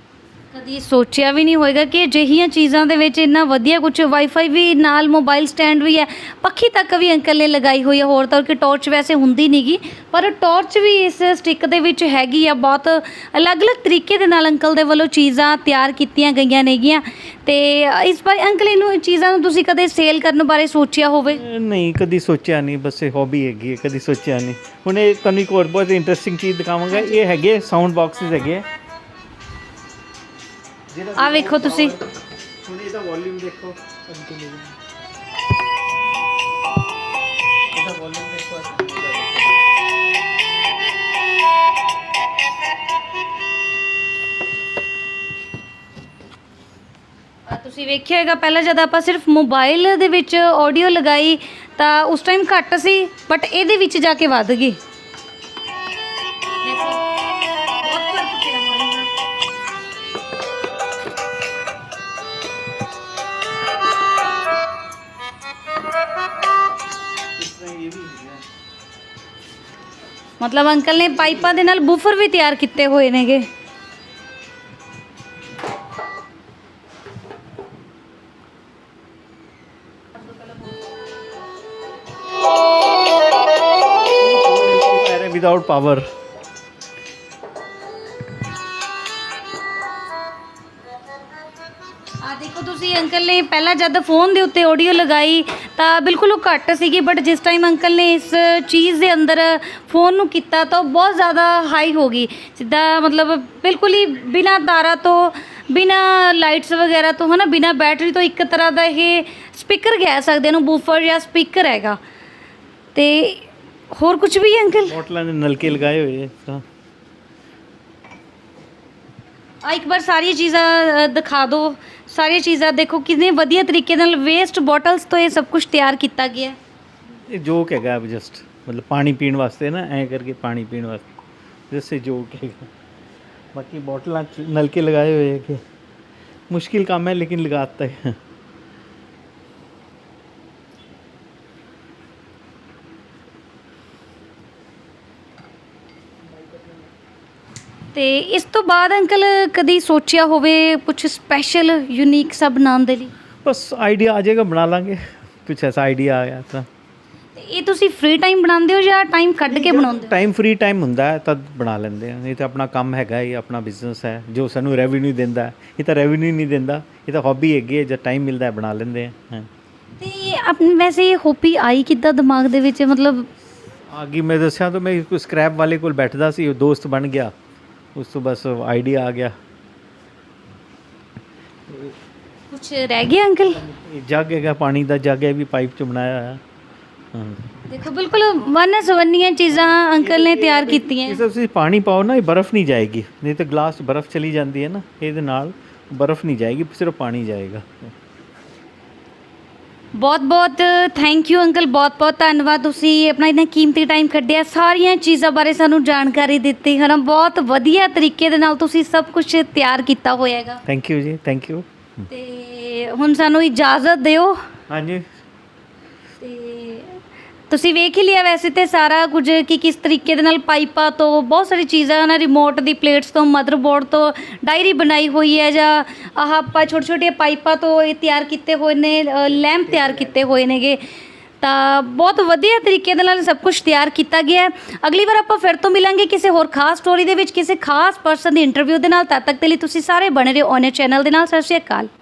[SPEAKER 1] ਕਦੀ ਸੋਚਿਆ ਵੀ ਨਹੀਂ ਹੋਏਗਾ ਕਿ ਅਜਿਹੀਆਂ ਚੀਜ਼ਾਂ ਦੇ ਵਿੱਚ ਇੰਨਾ ਵਧੀਆ ਕੁਝ ਵਾਈਫਾਈ ਵੀ ਨਾਲ, ਮੋਬਾਈਲ ਸਟੈਂਡ ਵੀ ਹੈ, ਪੱਖੀ ਤੱਕ ਵੀ ਅੰਕਲ ਨੇ ਲਗਾਈ ਹੋਈ ਹੈ। ਹੋਰ ਤਾਂ ਕਿ ਟਾਰਚ ਵੈਸੇ ਹੁੰਦੀ ਨਹੀਂਗੀ, ਪਰ ਟਾਰਚ ਵੀ ਇਸ ਸਟਿੱਕ ਦੇ ਵਿੱਚ ਹੈਗੀ ਆ। ਬਹੁਤ ਅਲੱਗ-ਅਲੱਗ ਤਰੀਕੇ ਦੇ ਨਾਲ ਅੰਕਲ ਦੇ ਵੱਲੋਂ ਚੀਜ਼ਾਂ ਤਿਆਰ ਕੀਤੀਆਂ ਗਈਆਂ ਨੇਗੀਆਂ। ਤੇ ਇਸ ਬਾਰੇ ਅੰਕਲ ਇਹਨੂੰ ਚੀਜ਼ਾਂ ਨੂੰ ਤੁਸੀਂ ਕਦੇ ਸੇਲ ਕਰਨ ਬਾਰੇ ਸੋਚਿਆ ਹੋਵੇ?
[SPEAKER 3] ਨਹੀਂ, ਕਦੀ ਸੋਚਿਆ ਨਹੀਂ, ਬਸ ਇਹ ਹੌਬੀ ਹੈਗੀ ਹੈ, ਕਦੀ ਸੋਚਿਆ ਨਹੀਂ। ਹੁਣ ਇਹ ਤੁਹਾਨੂੰ ਇੱਕ ਹੋਰ ਬਹੁਤ ਇੰਟਰਸਟਿੰਗ ਚੀਜ਼ ਦਿਖਾਵਾਂਗਾ। ਇਹ ਹੈਗੇ ਸਾਊਂਡ ਬਾਕਸਿਸ ਹੈਗੇ।
[SPEAKER 1] ਆ ਵੇਖੋ ਤੁਸੀਂ,
[SPEAKER 3] ਹੁਣ ਇਹਦਾ ਵੋਲਿਊਮ ਦੇਖੋ, ਇਹਦਾ ਵੋਲਿਊਮ ਦੇਖੋ।
[SPEAKER 1] ਤੁਸੀਂ ਵੇਖਿਆ ਹੋਏਗਾ ਪਹਿਲਾਂ ਜਦ ਆਪਾਂ ਸਿਰਫ ਮੋਬਾਈਲ ਦੇ ਵਿੱਚ ਆਡੀਓ ਲਗਾਈ ਤਾਂ ਉਸ ਟਾਈਮ ਘੱਟ ਸੀ, ਬਟ ਇਹਦੇ ਵਿੱਚ ਜਾ ਕੇ ਵੱਧ ਗਈ। ਦੇਖੋ ਬਹੁਤ ਫਰਕ ਪਿਆ ਹੋਏਗਾ।
[SPEAKER 3] ਇਸ ਤਰ੍ਹਾਂ ਇਹ ਵੀ ਹੈਗਾ।
[SPEAKER 1] ਮਤਲਬ ਅੰਕਲ ਨੇ ਪਾਈਪਾਂ ਦੇ ਨਾਲ ਬੂਫਰ ਵੀ ਤਿਆਰ ਕੀਤੇ ਹੋਏ ਨੇਗੇ।
[SPEAKER 3] Without power.
[SPEAKER 1] ਆ ਦੇਖੋ ਤੁਸੀਂ, ਅੰਕਲ ਨੇ ਪਹਿਲਾਂ ਜਦ ਫੋਨ ਦੇ ਉੱਤੇ ਆਡੀਓ ਲਗਾਈ ਤਾਂ ਬਿਲਕੁਲ ਉਹ ਘੱਟ ਸੀਗੀ, ਬਟ ਜਿਸ ਟਾਈਮ ਅੰਕਲ ਨੇ ਇਸ ਚੀਜ਼ ਦੇ ਅੰਦਰ ਫੋਨ ਨੂੰ ਕੀਤਾ ਤਾਂ ਉਹ ਬਹੁਤ ਜ਼ਿਆਦਾ ਹਾਈ ਹੋ ਗਈ। ਸਿੱਧਾ ਮਤਲਬ ਬਿਲਕੁਲ ਹੀ ਬਿਨਾਂ ਤਾਰਾਂ ਤੋਂ, ਬਿਨਾਂ ਲਾਈਟਸ ਵਗੈਰਾ ਤੋਂ, ਹੈ ਨਾ, ਬਿਨਾਂ ਬੈਟਰੀ ਤੋਂ ਇੱਕ ਤਰ੍ਹਾਂ ਦਾ ਇਹ ਸਪੀਕਰ ਕਹਿ ਸਕਦੇ ਇਹਨੂੰ, ਬੂਫਰ ਜਾਂ ਸਪੀਕਰ ਹੈਗਾ। ਤੇ ਹੋਰ ਕੁਝ ਵੀ ਹੈ ਅੰਕਲ?
[SPEAKER 3] ਬੋਟਲਾਂ ਦੇ ਨਲਕੇ ਲਗਾਏ ਹੋਏ ਇਸ ਤਰ੍ਹਾਂ।
[SPEAKER 1] ਆ ਇੱਕ ਵਾਰ ਸਾਰੀਆਂ ਚੀਜ਼ਾਂ ਦਿਖਾ ਦਿਓ। ਸਾਰੀਆਂ ਚੀਜ਼ਾਂ ਦੇਖੋ ਕਿੰਨੇ ਵਧੀਆ ਤਰੀਕੇ ਨਾਲ ਵੇਸਟ ਬੋਟਲਸ ਤੋਂ ਇਹ ਸਭ ਕੁਝ ਤਿਆਰ ਕੀਤਾ ਗਿਆ।
[SPEAKER 3] ਇਹ ਜੋਕ ਹੈਗਾ ਜਸਟ, ਮਤਲਬ ਪਾਣੀ ਪੀਣ ਵਾਸਤੇ ਨਾ, ਐਂ ਕਰਕੇ ਪਾਣੀ ਪੀਣ ਵਾਸਤੇ ਜੈਸੇ ਜੋਕ ਹੈਗਾ। ਬਾਕੀ ਬੋਟਲਾਂ 'ਚ ਨਲਕੇ ਲਗਾਏ ਹੋਏ ਹੈ ਕਿ ਮੁਸ਼ਕਿਲ ਕੰਮ ਹੈ ਲੇਕਿन लगाता है।
[SPEAKER 1] ਤੇ ਇਸ ਤੋਂ ਬਾਅਦ ਅੰਕਲ ਕਦੀ ਸੋਚਿਆ ਹੋਵੇ ਕੁਝ ਸਪੈਸ਼ਲ ਯੂਨੀਕ ਸਾ ਬਣਾਉਣ ਦੇ ਲਈ?
[SPEAKER 3] बस आइडिया आ जाएगा, बना लेंगे। कुछ ऐसा आइडिया आ गया था।
[SPEAKER 1] ਤੇ ਇਹ ਤੁਸੀਂ ਫ੍ਰੀ ਟਾਈਮ ਬਣਾਉਂਦੇ ਹੋ ਜਾਂ ਟਾਈਮ ਕੱਢ ਕੇ ਬਣਾਉਂਦੇ ਹੋ?
[SPEAKER 3] ਟਾਈਮ ਫ੍ਰੀ ਟਾਈਮ ਹੁੰਦਾ ਹੈ ਤਦ ਬਣਾ ਲੈਂਦੇ ਆ। ਇਹ ਤਾਂ ਆਪਣਾ ਕੰਮ ਹੈਗਾ, ਇਹ ਆਪਣਾ ਬਿਜ਼ਨਸ ਹੈ ਜੋ ਸਾਨੂੰ ਰੈਵਨਿਊ ਦਿੰਦਾ ਹੈ। ਇਹ ਤਾਂ ਰੈਵਨਿਊ ਨਹੀਂ ਦਿੰਦਾ, ਇਹ ਤਾਂ ਹੌਬੀ ਹੈਗੀ ਹੈ, ਜਦ ਟਾਈਮ ਮਿਲਦਾ ਹੈ ਬਣਾ ਲੈਂਦੇ ਆ।
[SPEAKER 1] ਤੇ ਆਪਣੀ ਵੈਸੇ ਇਹ ਹੌਬੀ ਆਈ ਕਿੱਦਾਂ ਦਿਮਾਗ ਦੇ ਵਿੱਚ? ਮਤਲਬ
[SPEAKER 3] ਆਗੀ ਮੈਂ ਦੱਸਿਆ ਤਾਂ ਮੈਂ ਸਕ੍ਰੈਪ ਵਾਲੇ ਕੋਲ ਬੈਠਦਾ ਸੀ, ਉਹ ਦੋਸਤ ਬਣ ਗਿਆ, ਉਸ ਤੋਂ ਬਸ ਆਈਡੀਆ ਆ ਗਿਆ।
[SPEAKER 1] ਕੁਝ ਰਹਿ ਗਿਆ ਅੰਕਲ?
[SPEAKER 3] ਇਹ ਜੱਗ ਹੈਗਾ, ਪਾਣੀ ਦਾ ਜੱਗ ਹੈ, ਵੀ ਪਾਈਪ 'ਚ ਬਣਾਇਆ ਹੋਇਆ। ਹਾਂ,
[SPEAKER 1] ਦੇਖੋ ਬਿਲਕੁਲ ਵੰਨ ਸਵੰਨੀਆਂ ਚੀਜ਼ਾਂ ਅੰਕਲ ਨੇ ਤਿਆਰ ਕੀਤੀਆਂ।
[SPEAKER 3] ਇਸ ਤੁਸੀਂ ਪਾਣੀ ਪਾਓ ਨਾ, ਇਹ ਬਰਫ਼ ਨਹੀਂ ਜਾਏਗੀ, ਨਹੀਂ ਤਾਂ ਗਲਾਸ 'ਚ ਬਰਫ਼ ਚਲੀ ਜਾਂਦੀ ਹੈ ਨਾ, ਇਹਦੇ ਨਾਲ ਬਰਫ਼ ਨਹੀਂ ਜਾਏਗੀ, ਸਿਰਫ ਪਾਣੀ ਜਾਏਗਾ।
[SPEAKER 1] ਬਹੁਤ ਬਹੁਤ ਥੈਂਕ ਯੂ ਅੰਕਲ, ਬਹੁਤ ਬਹੁਤ ਧੰਨਵਾਦ। ਤੁਸੀਂ ਆਪਣਾ ਇੰਨਾ ਕੀਮਤੀ ਟਾਈਮ ਕੱਢਿਆ, ਸਾਰੀਆਂ ਚੀਜ਼ਾਂ ਬਾਰੇ ਸਾਨੂੰ ਜਾਣਕਾਰੀ ਦਿੱਤੀ ਹੈ ਨਾ। ਬਹੁਤ ਵਧੀਆ ਤਰੀਕੇ ਦੇ ਨਾਲ ਤੁਸੀਂ ਸਭ ਕੁਝ ਤਿਆਰ ਕੀਤਾ ਹੋਇਆ ਹੈਗਾ।
[SPEAKER 3] ਥੈਂਕ ਯੂ ਜੀ, ਥੈਂਕ ਯੂ।
[SPEAKER 1] ਤੇ ਹੁਣ ਸਾਨੂੰ ਇਜਾਜ਼ਤ ਦਿਓ।
[SPEAKER 3] ਹਾਂਜੀ,
[SPEAKER 1] ਤੇ ਤੁਸੀਂ ਵੇਖ ਹੀ ਲਿਆ ਵੈਸੇ ਤੇ ਸਾਰਾ ਕੁਝ ਕਿ ਕਿਸ ਤਰੀਕੇ ਦੇ ਨਾਲ ਪਾਈਪਾਂ ਤੋਂ ਬਹੁਤ ਸਾਰੀ ਚੀਜ਼ਾਂ ਨਾ, ਰਿਮੋਟ ਦੀ ਪਲੇਟਸ ਤੋਂ, ਮਦਰਬੋਰਡ ਤੋਂ ਡਾਇਰੀ ਬਣਾਈ ਹੋਈ ਹੈ, ਜਾਂ ਆਹ ਆਪਾਂ ਛੋਟੇ ਛੋਟੀਆਂ ਪਾਈਪਾਂ ਤੋਂ ਇਹ ਤਿਆਰ ਕੀਤੇ ਹੋਏ ਨੇ, ਲੈਂਪ ਤਿਆਰ ਕੀਤੇ ਹੋਏ ਨੇਗੇ। ਤਾਂ ਬਹੁਤ ਵਧੀਆ ਤਰੀਕੇ ਦੇ ਨਾਲ ਸਭ ਕੁਝ ਤਿਆਰ ਕੀਤਾ ਗਿਆ ਹੈ। ਅਗਲੀ ਵਾਰ ਆਪਾਂ ਫਿਰ ਤੋਂ ਮਿਲਾਂਗੇ ਕਿਸੇ ਹੋਰ ਖਾਸ ਸਟੋਰੀ ਦੇ ਵਿੱਚ, ਕਿਸੇ ਖਾਸ ਪਰਸਨ ਦੀ ਇੰਟਰਵਿਊ ਦੇ ਨਾਲ। ਤਦ ਤੱਕ ਦੇ ਲਈ ਤੁਸੀਂ ਸਾਰੇ ਬਣੇ ਰਹੋ ਔਨ ਚੈਨਲ ਦੇ ਨਾਲ। ਸਤਿ ਸ਼੍ਰੀ ਅਕਾਲ।